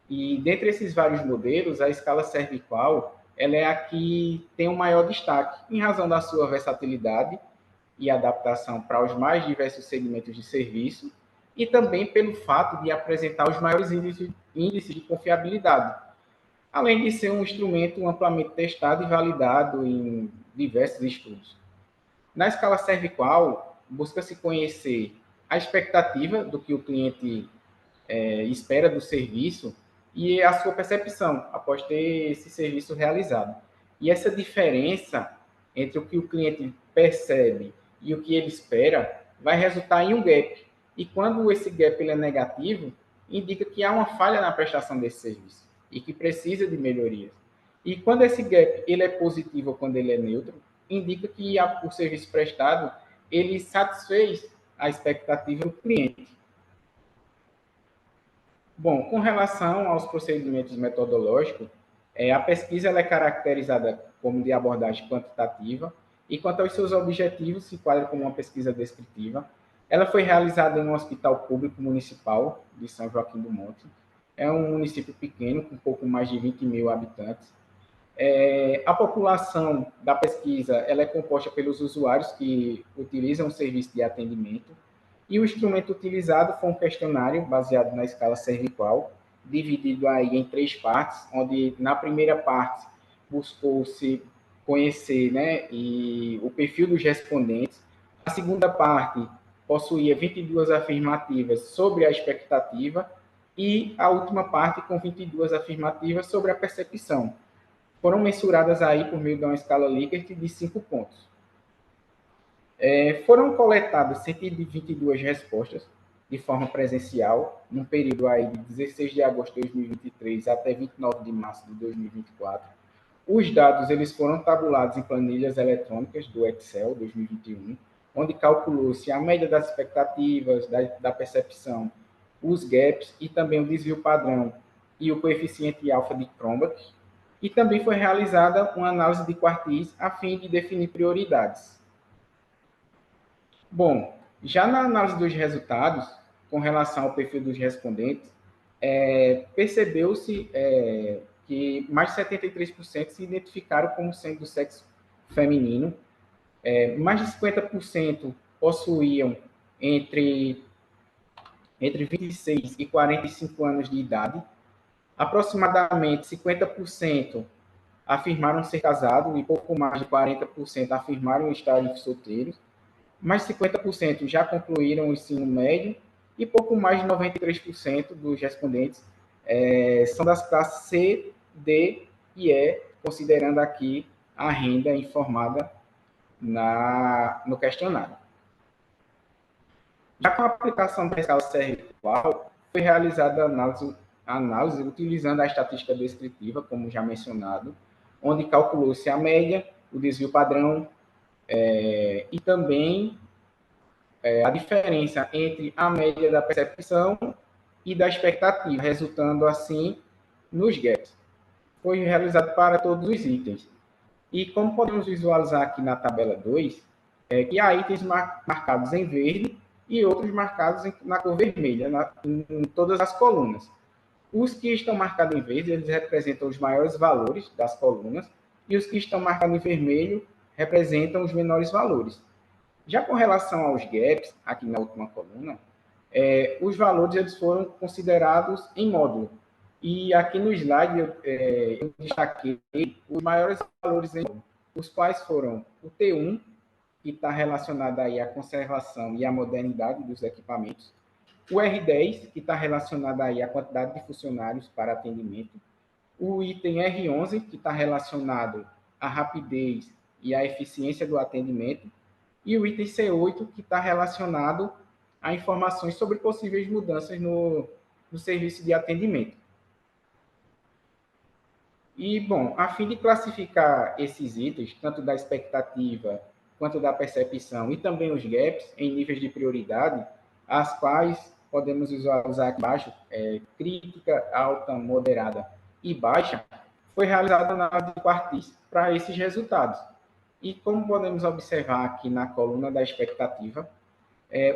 E dentre esses vários modelos, a escala cervical ela é a que tem o maior destaque, em razão da sua versatilidade e adaptação para os mais diversos segmentos de serviço, e também pelo fato de apresentar os maiores índices de confiabilidade, além de ser um instrumento amplamente testado e validado em diversos estudos. Na escala cervical, busca-se conhecer a expectativa do que o cliente espera do serviço e a sua percepção após ter esse serviço realizado. E essa diferença entre o que o cliente percebe e o que ele espera vai resultar em um gap. E quando esse gap ele é negativo, indica que há uma falha na prestação desse serviço e que precisa de melhorias. E quando esse gap ele é positivo ou quando ele é neutro, indica que o serviço prestado ele satisfez a expectativa do cliente. Bom, com relação aos procedimentos metodológicos, a pesquisa ela é caracterizada como de abordagem quantitativa e, quanto aos seus objetivos, se enquadra como uma pesquisa descritiva. Ela foi realizada em um hospital público municipal de São Joaquim do Monte. É um município pequeno, com pouco mais de 20 mil habitantes. A população da pesquisa ela é composta pelos usuários que utilizam o serviço de atendimento, e o instrumento utilizado foi um questionário baseado na escala cervical, dividido aí em 3 partes, onde na primeira parte buscou-se conhecer, né, o perfil dos respondentes. A segunda parte possuía 22 afirmativas sobre a expectativa e a última parte com 22 afirmativas sobre a percepção. Foram mensuradas aí por meio de uma escala Likert de 5 pontos. Foram coletadas 122 respostas de forma presencial, num período aí de 16 de agosto de 2023 até 29 de março de 2024. Os dados eles foram tabulados em planilhas eletrônicas do Excel 2021, onde calculou-se a média das expectativas, da percepção, os gaps e também o desvio padrão e o coeficiente alfa de Cronbach. E também foi realizada uma análise de quartis a fim de definir prioridades. Bom, já na análise dos resultados, com relação ao perfil dos respondentes, percebeu-se que mais de 73% se identificaram como sendo do sexo feminino, mais de 50% possuíam entre 26 e 45 anos de idade, aproximadamente 50% afirmaram ser casados e pouco mais de 40% afirmaram estarem solteiros, mais de 50% já concluíram o ensino médio e pouco mais de 93% dos respondentes são das classes C, D e E, considerando aqui a renda informada no questionário. Já com a aplicação da escala cervical, foi realizada a análise utilizando a estatística descritiva, como já mencionado, onde calculou-se a média, o desvio padrão, e também a diferença entre a média da percepção e da expectativa, resultando assim nos gaps. Foi realizado para todos os itens. E como podemos visualizar aqui na tabela 2, que há itens marcados em verde e outros marcados na cor vermelha, em todas as colunas. Os que estão marcados em verde, eles representam os maiores valores das colunas, e os que estão marcados em vermelho representam os menores valores. Já com relação aos gaps, aqui na última coluna, os valores eles foram considerados em módulo. E aqui no slide eu destaquei os maiores valores em módulo, os quais foram o T1, que está relacionado aí à conservação e à modernidade dos equipamentos, o R10, que está relacionado aí à quantidade de funcionários para atendimento, o item R11, que está relacionado à rapidez e à eficiência do atendimento, e o item C8, que está relacionado a informações sobre possíveis mudanças no serviço de atendimento. E, bom, a fim de classificar esses itens, tanto da expectativa quanto da percepção e também os gaps em níveis de prioridade, as quais podemos visualizar aqui embaixo, crítica, alta, moderada e baixa, foi realizada na análise de quartis para esses resultados. E como podemos observar aqui na coluna da expectativa,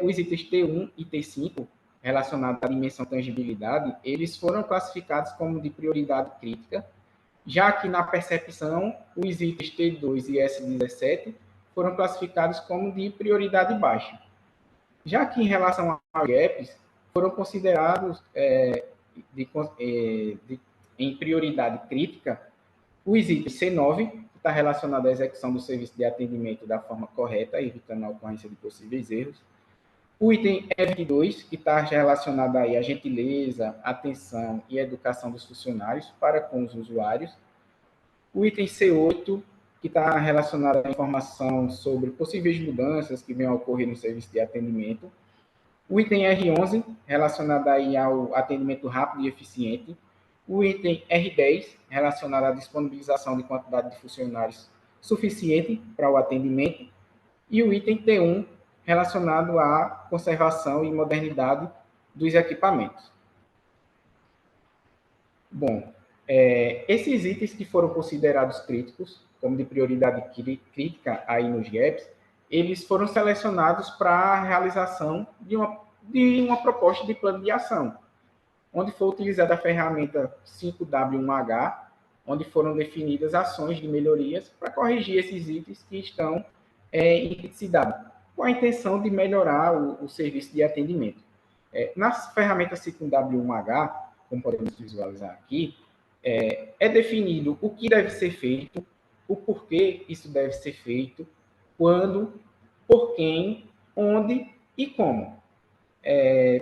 os itens T1 e T5, relacionados à dimensão tangibilidade, eles foram classificados como de prioridade crítica, já que na percepção, os itens T2 e S17 foram classificados como de prioridade baixa. Já que em relação aos gaps, foram considerados em prioridade crítica os itens C9, que está relacionado à execução do serviço de atendimento da forma correta, evitando a ocorrência de possíveis erros. O item E22, que está relacionado aí à gentileza, atenção e educação dos funcionários para com os usuários. O item C8, que está relacionada à informação sobre possíveis mudanças que venham a ocorrer no serviço de atendimento. O item R11, relacionado aí ao atendimento rápido e eficiente. O item R10, relacionado à disponibilização de quantidade de funcionários suficiente para o atendimento. E o item T1, relacionado à conservação e modernidade dos equipamentos. Bom, esses itens que foram considerados críticos, como de prioridade crítica aí nos GAPs, eles foram selecionados para a realização de uma proposta de plano de ação, onde foi utilizada a ferramenta 5W1H, onde foram definidas ações de melhorias para corrigir esses itens que estão em criticidade, com a intenção de melhorar o serviço de atendimento. Na ferramenta 5W1H, como podemos visualizar aqui, é definido o que deve ser feito, o porquê isso deve ser feito, quando, por quem, onde e como.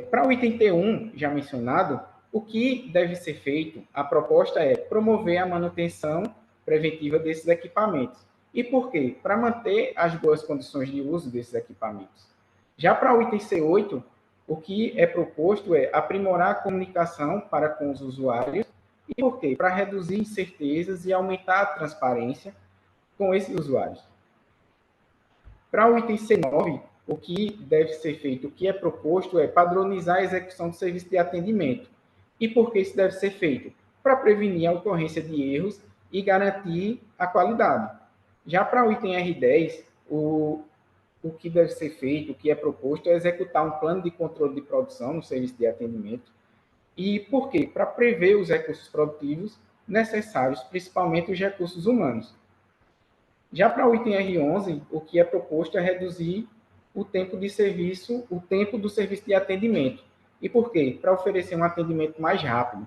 Para o item T1, já mencionado, o que deve ser feito, a proposta é promover a manutenção preventiva desses equipamentos. E por quê? Para manter as boas condições de uso desses equipamentos. Já para o item C8, o que é proposto é aprimorar a comunicação para com os usuários. E por quê? Para reduzir incertezas e aumentar a transparência com esses usuários. Para o item C9, o que deve ser feito, o que é proposto é padronizar a execução do serviço de atendimento. E por que isso deve ser feito? Para prevenir a ocorrência de erros e garantir a qualidade. Já para o item R10, o que deve ser feito, o que é proposto é executar um plano de controle de produção no serviço de atendimento. E por quê? Para prever os recursos produtivos necessários, principalmente os recursos humanos. Já para o item R11, o que é proposto é reduzir o tempo de serviço, o tempo do serviço de atendimento. E por quê? Para oferecer um atendimento mais rápido.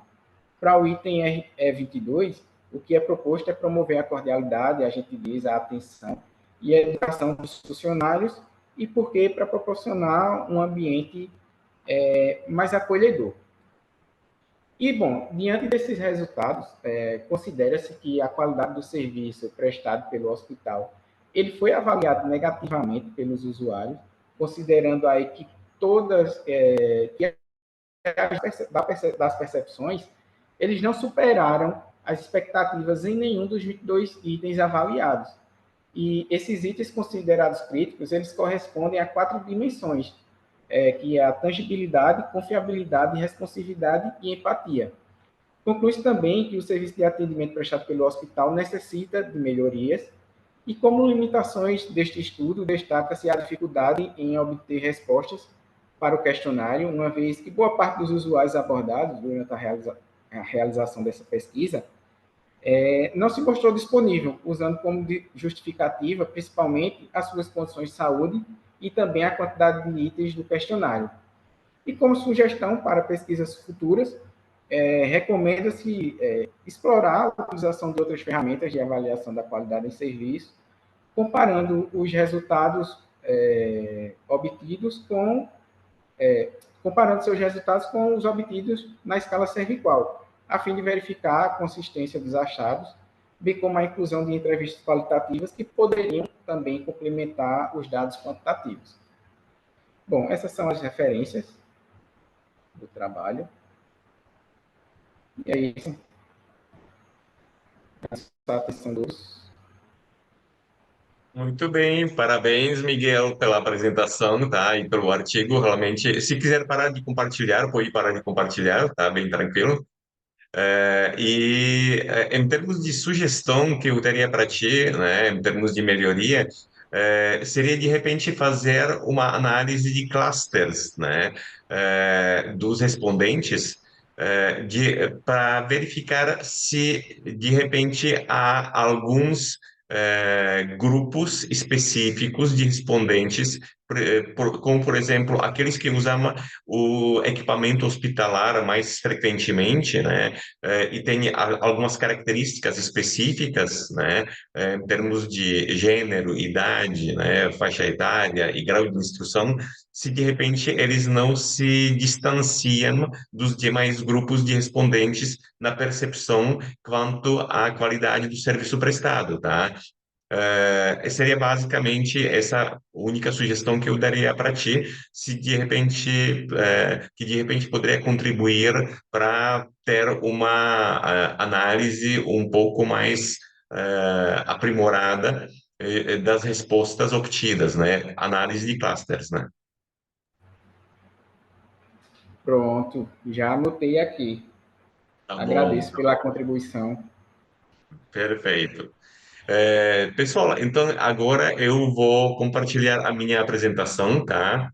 Para o item E22, o que é proposto é promover a cordialidade, a gentileza, a atenção e a educação dos funcionários. E por quê? Para proporcionar um ambiente mais acolhedor. E, bom, diante desses resultados, considera-se que a qualidade do serviço prestado pelo hospital ele foi avaliado negativamente pelos usuários, considerando aí que todas das percepções, eles não superaram as expectativas em nenhum dos 22 itens avaliados. E esses itens considerados críticos, eles correspondem a 4 dimensões, que é a tangibilidade, confiabilidade, responsividade e empatia. Conclui-se também que o serviço de atendimento prestado pelo hospital necessita de melhorias e, como limitações deste estudo, destaca-se a dificuldade em obter respostas para o questionário, uma vez que boa parte dos usuários abordados durante a realização dessa pesquisa não se mostrou disponível, usando como justificativa, principalmente, as suas condições de saúde e também a quantidade de itens do questionário. E como sugestão para pesquisas futuras, recomenda-se explorar a utilização de outras ferramentas de avaliação da qualidade em serviço, comparando os resultados obtidos comparando seus resultados com os obtidos na escala cervical, a fim de verificar a consistência dos achados, bem como a inclusão de entrevistas qualitativas que poderiam também complementar os dados quantitativos. Bom, essas são as referências do trabalho. E é isso. A atenção dos... Muito bem, parabéns, Miguel, pela apresentação, tá? E pelo artigo, realmente. Se quiser parar de compartilhar, pode parar de compartilhar, tá? Bem tranquilo. Em termos de sugestão que eu teria para ti, né, em termos de melhoria, seria de repente fazer uma análise de clusters, né, dos respondentes, para verificar se de repente há alguns grupos específicos de respondentes, como por exemplo aqueles que usam o equipamento hospitalar mais frequentemente, né? E tem algumas características específicas, né, em termos de gênero, idade, né, faixa etária e grau de instrução, se de repente eles não se distanciam dos demais grupos de respondentes na percepção quanto à qualidade do serviço prestado, tá? Seria basicamente essa única sugestão que eu daria para ti, se de repente, que de repente poderia contribuir para ter uma análise um pouco mais aprimorada das respostas obtidas, né? Análise de clusters, né? Pronto, já anotei aqui. Tá bom, Agradeço pela contribuição. perfeito. Pessoal, então agora eu vou compartilhar a minha apresentação, tá?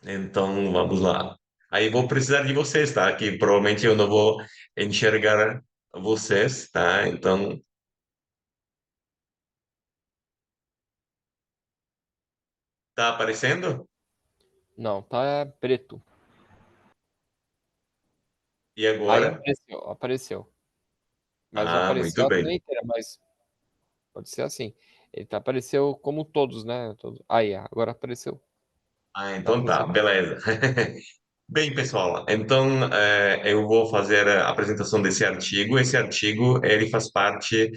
Então vamos lá. Aí vou precisar de vocês, tá? Que provavelmente eu não vou enxergar vocês, tá? Então, tá aparecendo? Não, tá preto. E Aí agora? apareceu, apareceu. Mas não Ah, apareceu muito a bem. tela inteira, mas pode ser assim. Ele tá, apareceu como todos, né? Aí, agora apareceu. Ah, Dá então para tá, você. beleza. Bem, pessoal, então eu vou fazer a apresentação desse artigo. Esse artigo, ele faz parte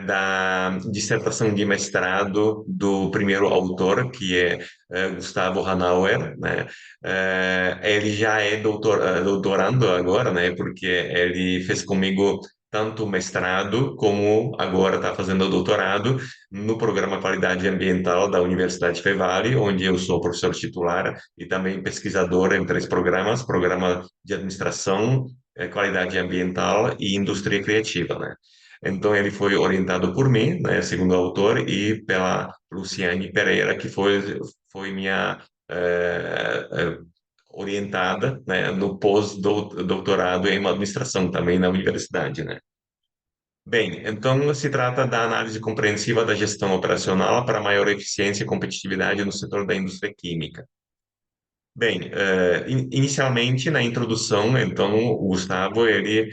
da dissertação de mestrado do primeiro autor, que é Gustavo Hanauer, né? Ele já é doutorando agora, né? Porque ele fez comigo tanto mestrado como agora está fazendo doutorado no programa Qualidade Ambiental da Universidade Fevale, onde eu sou professor titular e também pesquisador em três programas: Programa de Administração, Qualidade Ambiental e Indústria Criativa, né? Então, ele foi orientado por mim, né, segundo autor, e pela Luciane Pereira, que foi minha orientada, né, no pós-doutorado em administração, também na universidade, né? Bem, então se trata da análise compreensiva da gestão operacional para maior eficiência e competitividade no setor da indústria química. Bem, inicialmente na introdução, então o Gustavo ele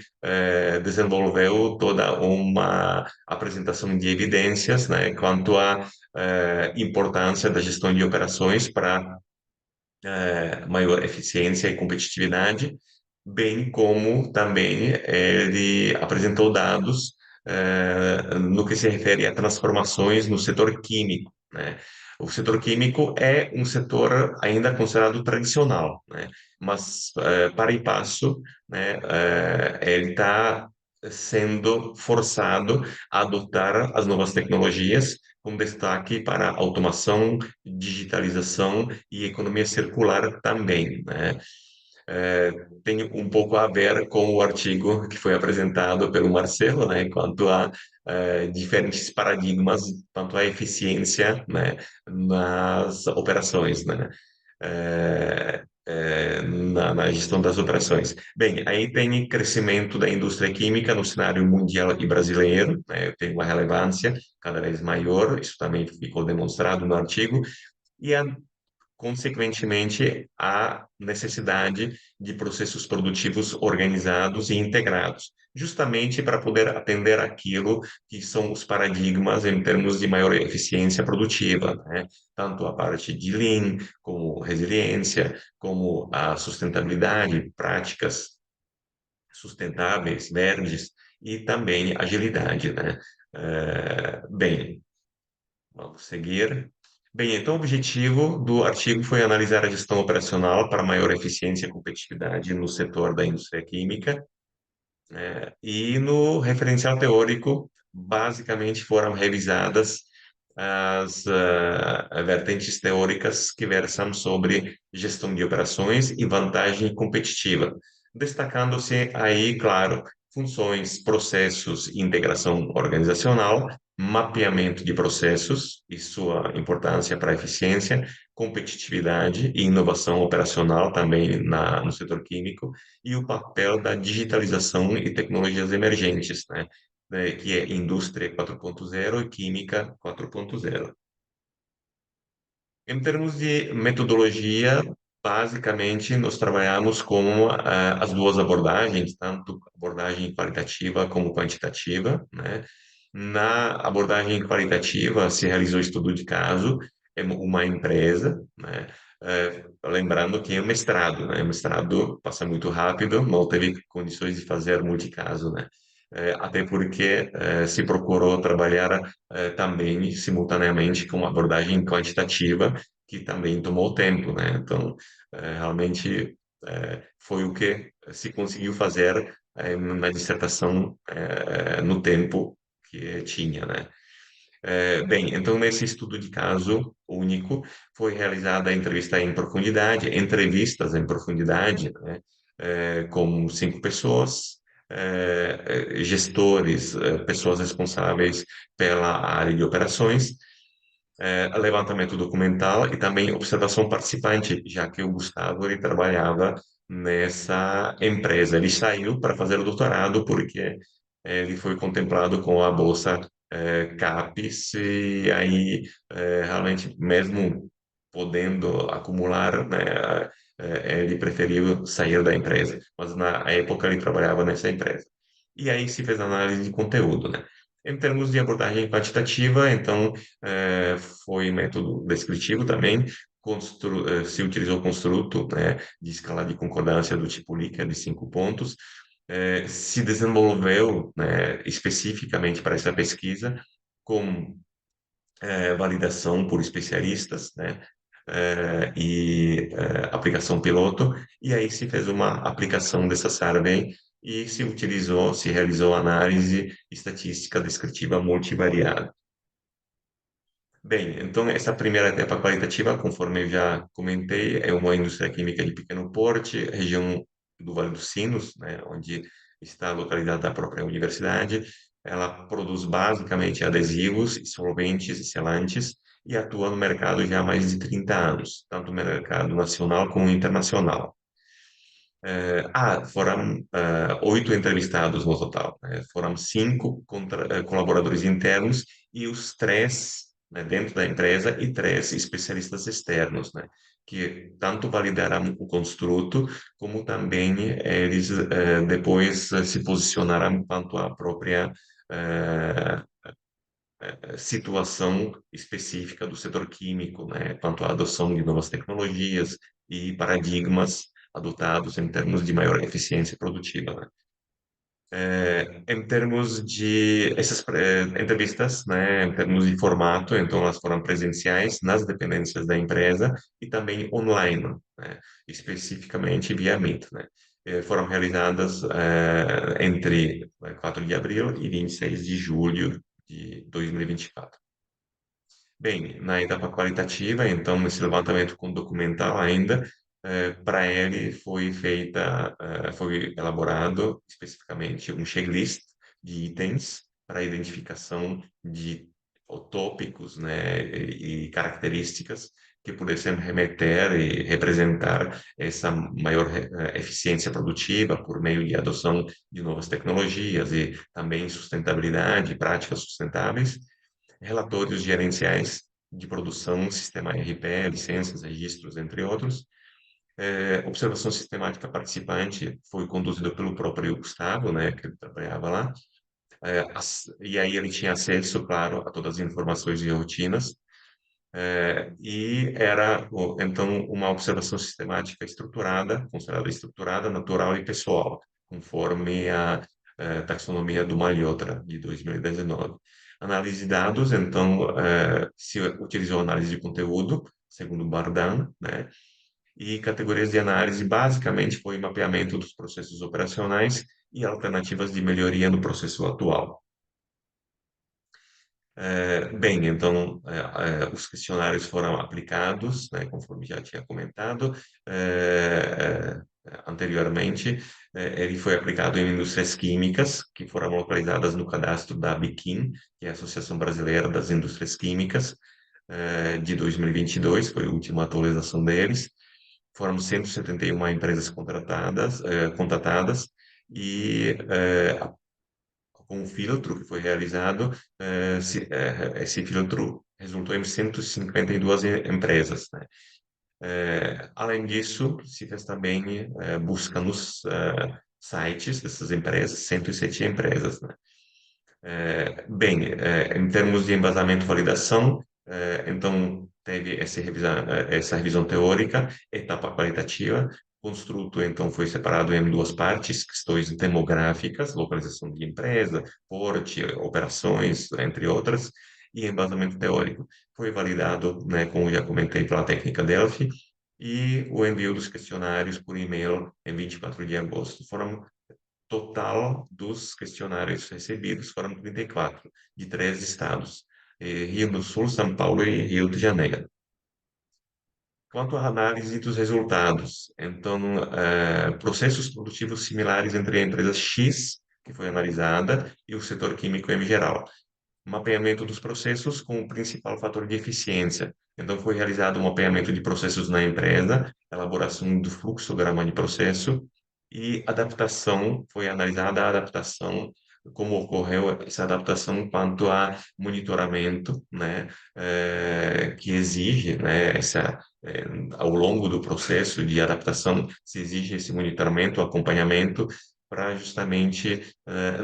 desenvolveu toda uma apresentação de evidências, né, quanto à importância da gestão de operações para maior eficiência e competitividade, bem como também ele apresentou dados no que se refere a transformações no setor químico, né? O setor químico é um setor ainda considerado tradicional, né? Mas para e passo, né, ele está sendo forçado a adotar as novas tecnologias, com destaque para automação, digitalização e economia circular também, né? É, tem um pouco a ver com o artigo que foi apresentado pelo Marcelo, né, quanto a diferentes paradigmas, quanto à eficiência, né, nas operações, né, na gestão das operações. Bem, aí tem crescimento da indústria química no cenário mundial e brasileiro, né, tem uma relevância cada vez maior, isso também ficou demonstrado no artigo, e consequentemente, há necessidade de processos produtivos organizados e integrados, justamente para poder atender aquilo que são os paradigmas em termos de maior eficiência produtiva, né? Tanto a parte de Lean, como resiliência, como a sustentabilidade, práticas sustentáveis, verdes, e também agilidade, né? Bem, vamos seguir. Bem, então o objetivo do artigo foi analisar a gestão operacional para maior eficiência e competitividade no setor da indústria química, né? E no referencial teórico, basicamente foram revisadas as vertentes teóricas que versam sobre gestão de operações e vantagem competitiva, destacando-se aí, claro, funções, processos e integração organizacional, mapeamento de processos e sua importância para a eficiência, competitividade e inovação operacional também no setor químico, e o papel da digitalização e tecnologias emergentes, né, que é indústria 4.0 e química 4.0. Em termos de metodologia, basicamente nós trabalhamos com as duas abordagens, tanto abordagem qualitativa como quantitativa, né? Na abordagem qualitativa, se realizou estudo de caso, é uma empresa, né? Lembrando que é um mestrado, né? O mestrado passa muito rápido, não teve condições de fazer multicaso, né? até porque se procurou trabalhar também simultaneamente com uma abordagem quantitativa, que também tomou tempo, né? Então, realmente foi o que se conseguiu fazer na dissertação no tempo que tinha, né? Bem, então nesse estudo de caso único foi realizada a entrevista em profundidade, entrevistas em profundidade, né, com 5 pessoas, gestores, pessoas responsáveis pela área de operações, levantamento documental e também observação participante, já que o Gustavo ele trabalhava nessa empresa. Ele saiu para fazer o doutorado porque ele foi contemplado com a bolsa CAPES e aí realmente mesmo podendo acumular, né, ele preferiu sair da empresa, mas na época ele trabalhava nessa empresa. E aí se fez análise de conteúdo, né? Em termos de abordagem quantitativa, então, foi método descritivo também, se utilizou construto, né, de escala de concordância do tipo Likert de 5 pontos, se desenvolveu, né, especificamente para essa pesquisa com validação por especialistas, né, aplicação piloto, e aí se fez uma aplicação dessa survey e se realizou análise estatística descritiva multivariada. Bem, então essa primeira etapa qualitativa, conforme eu já comentei, é uma indústria química de pequeno porte, região do Vale dos Sinos, né, onde está localizada a própria universidade. Ela produz basicamente adesivos, solventes e selantes e atua no mercado já há mais de 30 anos, tanto no mercado nacional como internacional. Foram 8 entrevistados no total, né? Foram 5 colaboradores internos e os 3, né, dentro da empresa e 3 especialistas externos, né, que tanto validaram o construto como também eles depois se posicionaram quanto à própria eh, situação específica do setor químico, né, quanto à adoção de novas tecnologias e paradigmas adotados em termos de maior eficiência produtiva, né? Em termos de essas entrevistas, né, em termos de formato, então elas foram presenciais nas dependências da empresa e também online, né, especificamente via Meet, né. Foram realizadas entre 4 de abril e 26 de julho de 2024. Bem, na etapa qualitativa, então, esse levantamento com documental ainda, para ele foi elaborado especificamente um checklist de itens para identificação de tópicos, né, e características que pudessem remeter e representar essa maior eficiência produtiva por meio de adoção de novas tecnologias e também sustentabilidade, práticas sustentáveis, relatórios gerenciais de produção, sistema RP, licenças, registros, entre outros. Observação sistemática participante foi conduzido pelo próprio Gustavo, né, que trabalhava lá. E aí ele tinha acesso, claro, a todas as informações e rotinas. E era, então, uma observação sistemática estruturada, considerada estruturada, natural e pessoal, conforme a taxonomia do Malhotra, de 2019. Análise de dados, então, se utilizou análise de conteúdo, segundo Bardan, né? E categorias de análise, basicamente, foi mapeamento dos processos operacionais e alternativas de melhoria no processo atual. Bem, então, os questionários foram aplicados, né, conforme já tinha comentado anteriormente. Ele foi aplicado em indústrias químicas, que foram localizadas no cadastro da ABIQUIM, que é a Associação Brasileira das Indústrias Químicas, de 2022, foi a última atualização deles. Foram 171 empresas contatadas e com um filtro que foi realizado, esse filtro resultou em 152 empresas, né? Além disso, se fez também busca nos sites dessas empresas, 107 empresas, né? Bem, em termos de embasamento e validação, então teve essa revisão teórica, etapa qualitativa, construto, então, foi separado em duas partes, questões demográficas, localização de empresa, porte, operações, entre outras, e embasamento teórico. Foi validado, né, como já comentei, pela técnica Delphi, e o envio dos questionários por e-mail em 24 de agosto. Total dos questionários recebidos foram 34, de 3 estados, Rio do Sul, São Paulo e Rio de Janeiro. Quanto à análise dos resultados, então, processos produtivos similares entre a empresa X, que foi analisada, e o setor químico em geral. Mapeamento dos processos com o principal fator de eficiência. Então, foi realizado um mapeamento de processos na empresa, elaboração do fluxograma de processo e adaptação, foi analisada a adaptação, como ocorreu essa adaptação quanto a monitoramento, né, que exige, né, ao longo do processo de adaptação, se exige esse monitoramento, acompanhamento, para justamente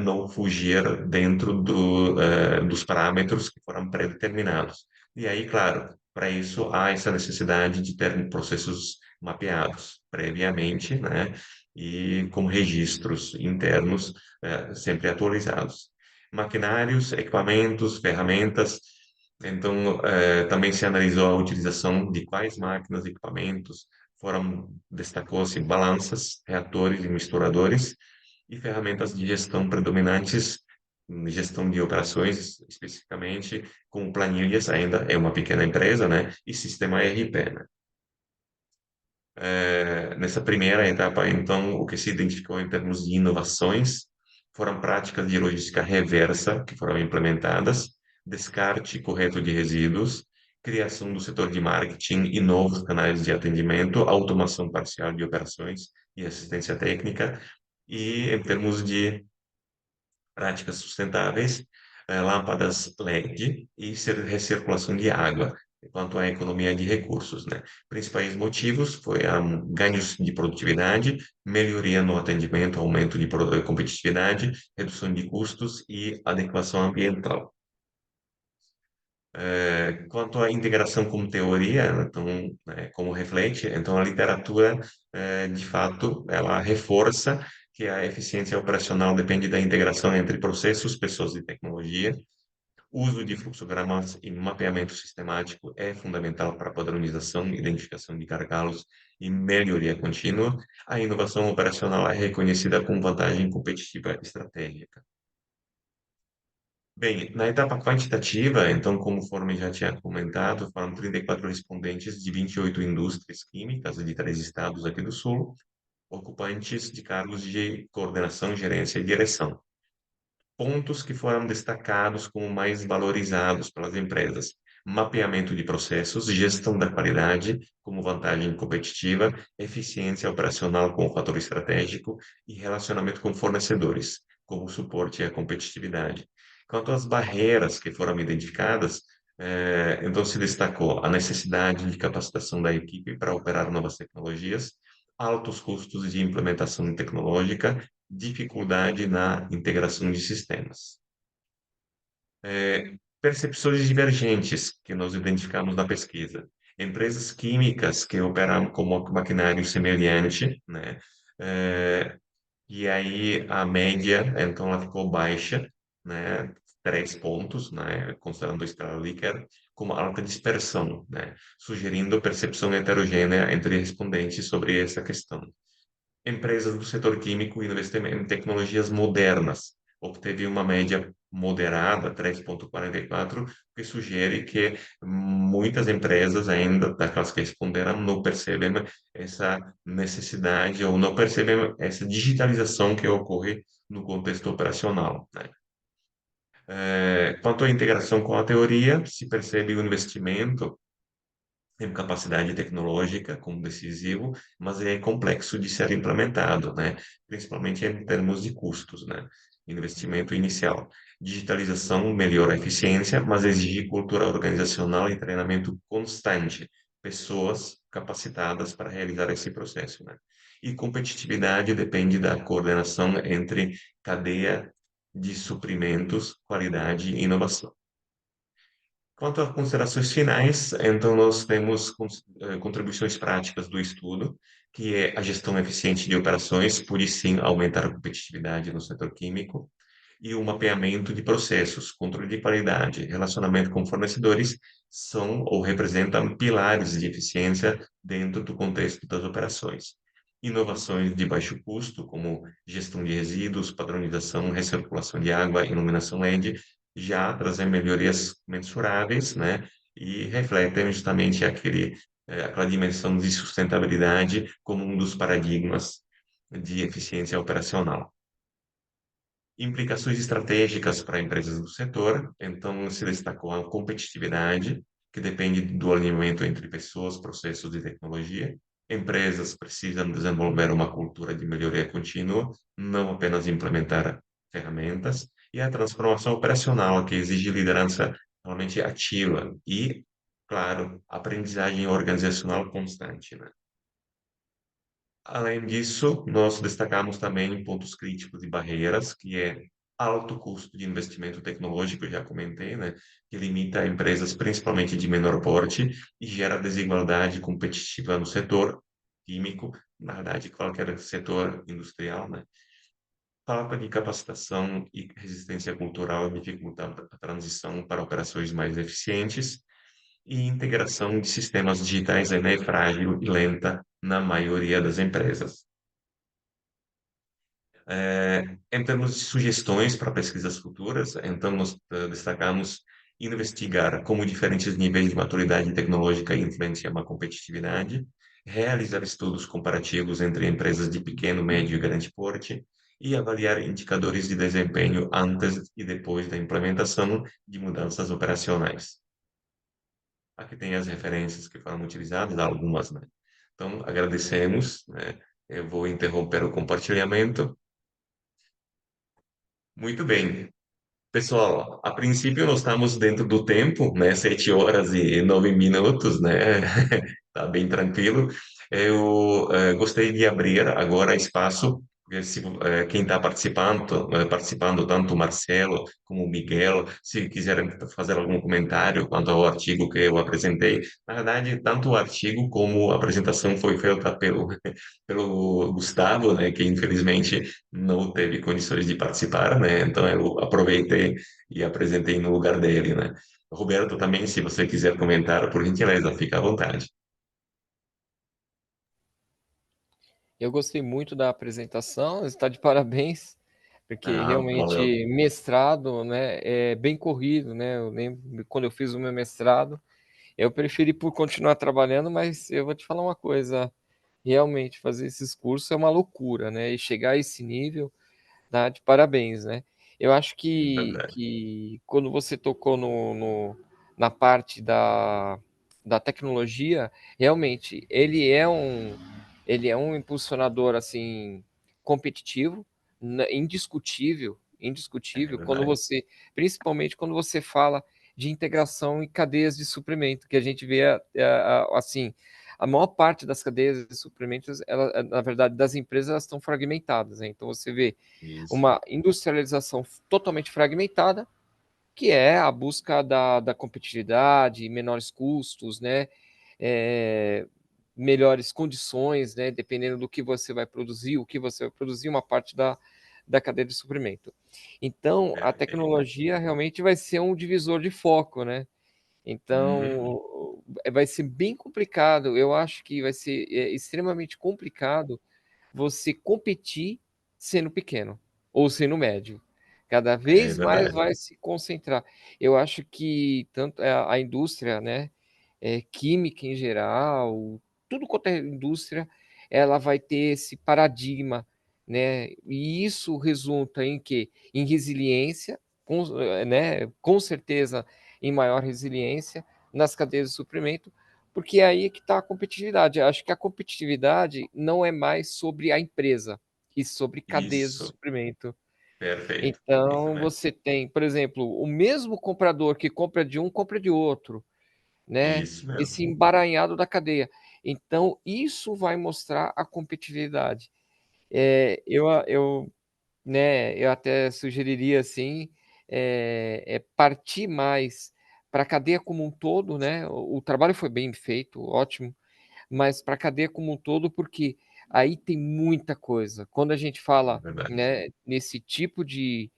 não fugir dentro dos parâmetros que foram pré-determinados. E aí, claro, para isso há essa necessidade de ter processos mapeados previamente, né, e com registros internos sempre atualizados. Maquinários, equipamentos, ferramentas. Então, também se analisou a utilização de quais máquinas e equipamentos destacou-se balanças, reatores e misturadores, e ferramentas de gestão predominantes, gestão de operações especificamente, com planilhas, ainda é uma pequena empresa, né? E sistema ERP, né? Nessa primeira etapa, então, o que se identificou em termos de inovações foram práticas de logística reversa que foram implementadas, descarte correto de resíduos, criação do setor de marketing e novos canais de atendimento, automação parcial de operações e assistência técnica, e em termos de práticas sustentáveis, lâmpadas LED e recirculação de água, quanto à economia de recursos, né? Principais motivos foi ganhos de produtividade, melhoria no atendimento, aumento de competitividade, redução de custos e adequação ambiental. Quanto à integração como teoria, então, como reflete, então a literatura, de fato, ela reforça que a eficiência operacional depende da integração entre processos, pessoas e tecnologia. O uso de fluxogramas e mapeamento sistemático é fundamental para a padronização, identificação de gargalos e melhoria contínua. A inovação operacional é reconhecida como vantagem competitiva estratégica. Bem, na etapa quantitativa, então, conforme já tinha comentado, foram 34 respondentes de 28 indústrias químicas de 3 estados aqui do Sul, ocupantes de cargos de coordenação, gerência e direção. Pontos que foram destacados como mais valorizados pelas empresas: mapeamento de processos, gestão da qualidade como vantagem competitiva, eficiência operacional como fator estratégico e relacionamento com fornecedores como suporte à competitividade. Quanto às barreiras que foram identificadas, então se destacou a necessidade de capacitação da equipe para operar novas tecnologias, altos custos de implementação tecnológica, dificuldade na integração de sistemas. Percepções divergentes que nós identificamos na pesquisa. Empresas químicas que operam com maquinário semelhante, né? E aí a média, então, ela ficou baixa, né? 3 pontos, né? Considerando a escala Likert, com alta dispersão, né? Sugerindo percepção heterogênea entre respondentes sobre essa questão. Empresas do setor químico investindo em tecnologias modernas, obteve uma média moderada, 3,44, que sugere que muitas empresas ainda, daquelas que responderam, não percebem essa necessidade ou não percebem essa digitalização que ocorre no contexto operacional, né? Quanto à integração com a teoria, se percebe o investimento em capacidade tecnológica como decisivo, mas é complexo de ser implementado, né? Principalmente em termos de custos, né? Investimento inicial. Digitalização melhora a eficiência, mas exige cultura organizacional e treinamento constante, pessoas capacitadas para realizar esse processo, né? E competitividade depende da coordenação entre cadeia de suprimentos, qualidade e inovação. Quanto a considerações finais, então nós temos contribuições práticas do estudo, que é a gestão eficiente de operações, por isso sim aumentar a competitividade no setor químico, e o mapeamento de processos, controle de qualidade, relacionamento com fornecedores, são ou representam pilares de eficiência dentro do contexto das operações. Inovações de baixo custo, como gestão de resíduos, padronização, recirculação de água, iluminação LED, já trazem melhorias mensuráveis, né? E refletem justamente aquela dimensão de sustentabilidade como um dos paradigmas de eficiência operacional. Implicações estratégicas para empresas do setor, então se destacou a competitividade, que depende do alinhamento entre pessoas, processos e tecnologia. Empresas precisam desenvolver uma cultura de melhoria contínua, não apenas implementar ferramentas, e a transformação operacional, que exige liderança realmente ativa e, claro, aprendizagem organizacional constante, né? Além disso, nós destacamos também pontos críticos e barreiras, que é alto custo de investimento tecnológico, eu já comentei, né, que limita empresas principalmente de menor porte e gera desigualdade competitiva no setor químico, na verdade, qualquer setor industrial, né? Falta de capacitação e resistência cultural dificultam a transição para operações mais eficientes e integração de sistemas digitais ainda é frágil e lenta na maioria das empresas. Em termos de sugestões para pesquisas futuras, então nós destacamos investigar como diferentes níveis de maturidade tecnológica influenciam a competitividade, realizar estudos comparativos entre empresas de pequeno, médio e grande porte e avaliar indicadores de desempenho antes e depois da implementação de mudanças operacionais. Aqui tem as referências que foram utilizadas, algumas, né? Então, agradecemos, né? Eu vou interromper o compartilhamento. Muito bem. Pessoal, a princípio nós estamos dentro do tempo, né? 7 horas e 9 minutos, né? Tá bem tranquilo. Eu gostaria de abrir agora espaço, ver se quem está participando, tanto o Marcelo como o Miguel, se quiserem fazer algum comentário quanto ao artigo que eu apresentei. Na verdade, tanto o artigo como a apresentação foi feita pelo Gustavo, né? Que infelizmente não teve condições de participar, né? Então eu aproveitei e apresentei no lugar dele, né? Roberto, também, se você quiser comentar, por gentileza, fica à vontade. Eu gostei muito da apresentação, está de parabéns, porque Ah, valeu. realmente mestrado, né, é bem corrido, né? Eu lembro quando eu fiz o meu mestrado, eu preferi por continuar trabalhando, mas eu vou te falar uma coisa, realmente fazer esses cursos é uma loucura, né? E chegar a esse nível, tá de parabéns, né? Eu acho É que, verdade. que quando você tocou na parte da tecnologia, realmente ele é um impulsionador assim competitivo, indiscutível, É indiscutível, verdade. principalmente quando você fala de integração em cadeias de suprimento, que a gente vê assim, a maior parte das cadeias de suprimentos, na verdade, das empresas, elas estão fragmentadas, né? Então você vê Isso. uma industrialização totalmente fragmentada, que é a busca da competitividade, menores custos, né? É, melhores condições, né? Dependendo do que você vai produzir, o que você vai produzir, uma parte da cadeia de suprimento. Então, a Perfeito. tecnologia realmente vai ser um divisor de foco, né? Uhum. Então, vai ser bem complicado. Eu acho que vai ser extremamente complicado você competir sendo pequeno ou sendo médio. Cada É vez mais verdade. vai se concentrar. Eu acho que tanto a indústria, né, química em geral, tudo quanto é indústria, ela vai ter esse paradigma, né? E isso resulta em quê? Em resiliência, né, com certeza em maior resiliência nas cadeias de suprimento, porque é aí que está a competitividade. Eu acho que a competitividade não é mais sobre a empresa, e sobre cadeias de Isso. suprimento. Perfeito. Isso Então, mesmo. você tem, por exemplo, o mesmo comprador que compra de um, compra de outro, né? Isso mesmo. Esse emaranhado da cadeia. Então, isso vai mostrar a competitividade. Eu até sugeriria assim, partir mais para a cadeia como um todo, né? O trabalho foi bem feito, ótimo, mas para a cadeia como um todo, porque aí tem muita coisa. Quando a gente É fala, verdade. né, nesse tipo de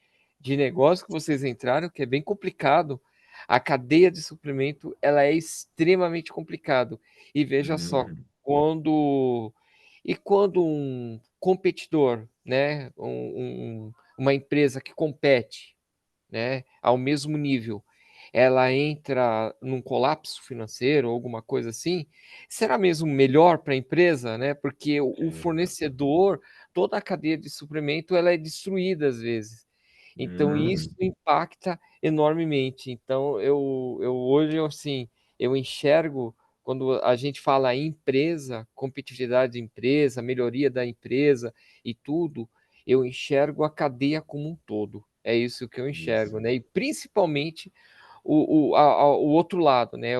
negócio que vocês entraram, que é bem complicado, a cadeia de suprimento ela é extremamente complicado. E veja só, Uhum. quando um competidor, né, uma empresa que compete, né, ao mesmo nível, ela entra num colapso financeiro ou alguma coisa assim, será mesmo melhor para a empresa, né? Porque o fornecedor, toda a cadeia de suprimento, ela é destruída às vezes. Então isso Uhum. impacta enormemente. Então eu hoje assim, eu enxergo quando a gente fala em empresa, competitividade de empresa, melhoria da empresa e tudo, eu enxergo a cadeia como um todo. É isso que eu enxergo, Isso. né? E principalmente o outro lado, né?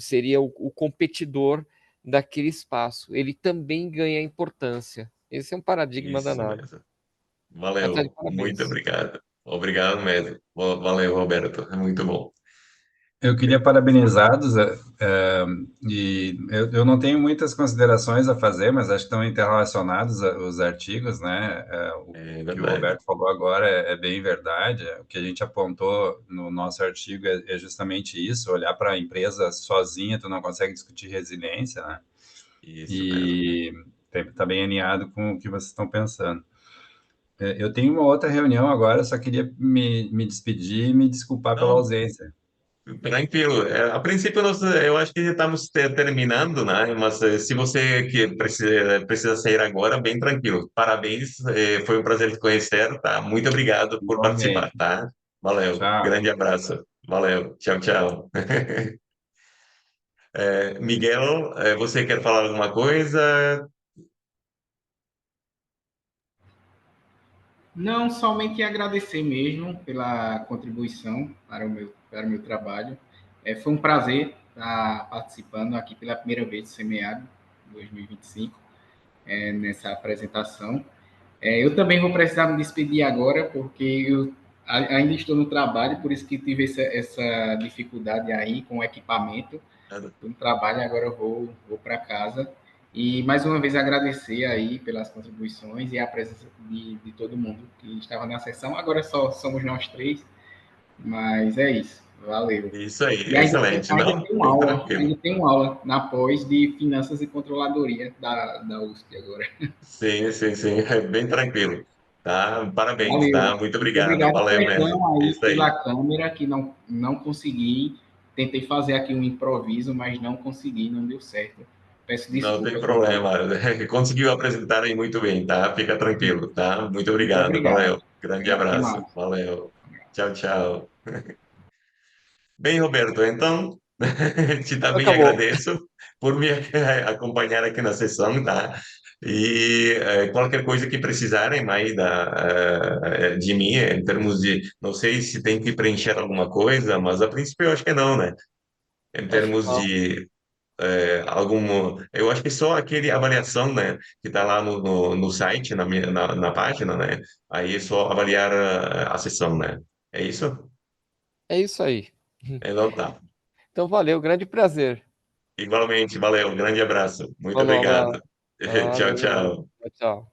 Seria o competidor daquele espaço. Ele também ganha importância. Esse é um paradigma Isso danado. mesmo. Mas tá de Valeu, muito parabéns. obrigado. Obrigado mesmo. Valeu, Roberto. É muito bom. Eu queria parabenizá-los, e eu não tenho muitas considerações a fazer, mas acho que estão interrelacionados os artigos, né? O É que o verdade. Roberto falou agora é bem verdade. O que a gente apontou no nosso artigo é justamente isso: olhar para a empresa sozinha, tu não consegue discutir resiliência, né? Isso mesmo. E está bem alinhado com o que vocês estão pensando. Eu tenho uma outra reunião agora, só queria me despedir e me desculpar pela Não, ausência. tranquilo. A princípio, eu acho que já estamos terminando, né? Mas se você que precisa sair agora, bem tranquilo. Parabéns, foi um prazer te conhecer, tá? Muito obrigado por participar, Igualmente. tá? Valeu, Tchau. grande abraço. Valeu, tchau, tchau. Miguel, você quer falar alguma coisa? Não, somente agradecer mesmo pela contribuição para o meu trabalho. Foi um prazer estar participando aqui pela primeira vez do Semeado 2025, nessa apresentação. Eu também vou precisar me despedir agora, porque eu ainda estou no trabalho, por isso que tive essa dificuldade aí com o equipamento. Nada. Estou no trabalho, agora eu vou para casa. E mais uma vez agradecer aí pelas contribuições e a presença de todo mundo que estava na sessão. Agora só somos nós três, mas é isso. Valeu. Isso aí, E excelente. Não, bem tranquilo. ainda tem uma aula na pós de Finanças e Controladoria da USP agora. Sim, sim, sim, é bem tranquilo. Tá? Parabéns, Valeu. tá? Muito Muito obrigado. obrigado. Valeu mesmo. Perdão aí Isso aí. pela câmera, que não consegui. Tentei fazer aqui um improviso, mas não consegui, não deu certo. Peço Não tem desculpas novamente. problema. Conseguiu apresentar aí muito bem, tá? Fica tranquilo, tá? Muito Muito obrigado. obrigado. Valeu. Grande Até abraço. mais. Valeu. Tchau, tchau. Bem, Roberto, então, te também Acabou. agradeço por me acompanhar aqui na sessão, tá? E qualquer coisa que precisarem mais de mim, em termos de, não sei se tem que preencher alguma coisa, mas a princípio eu acho que não, né? Em Acho que termos não. de eu acho que só aquele avaliação, né, que está lá no site, na página, né? Aí é só avaliar a sessão, né? É isso? É isso aí. Então tá. Então, valeu, grande prazer. Igualmente, valeu, grande abraço. Muito Falou, um obrigado. abraço. Tchau, Valeu. tchau. Tchau, tchau.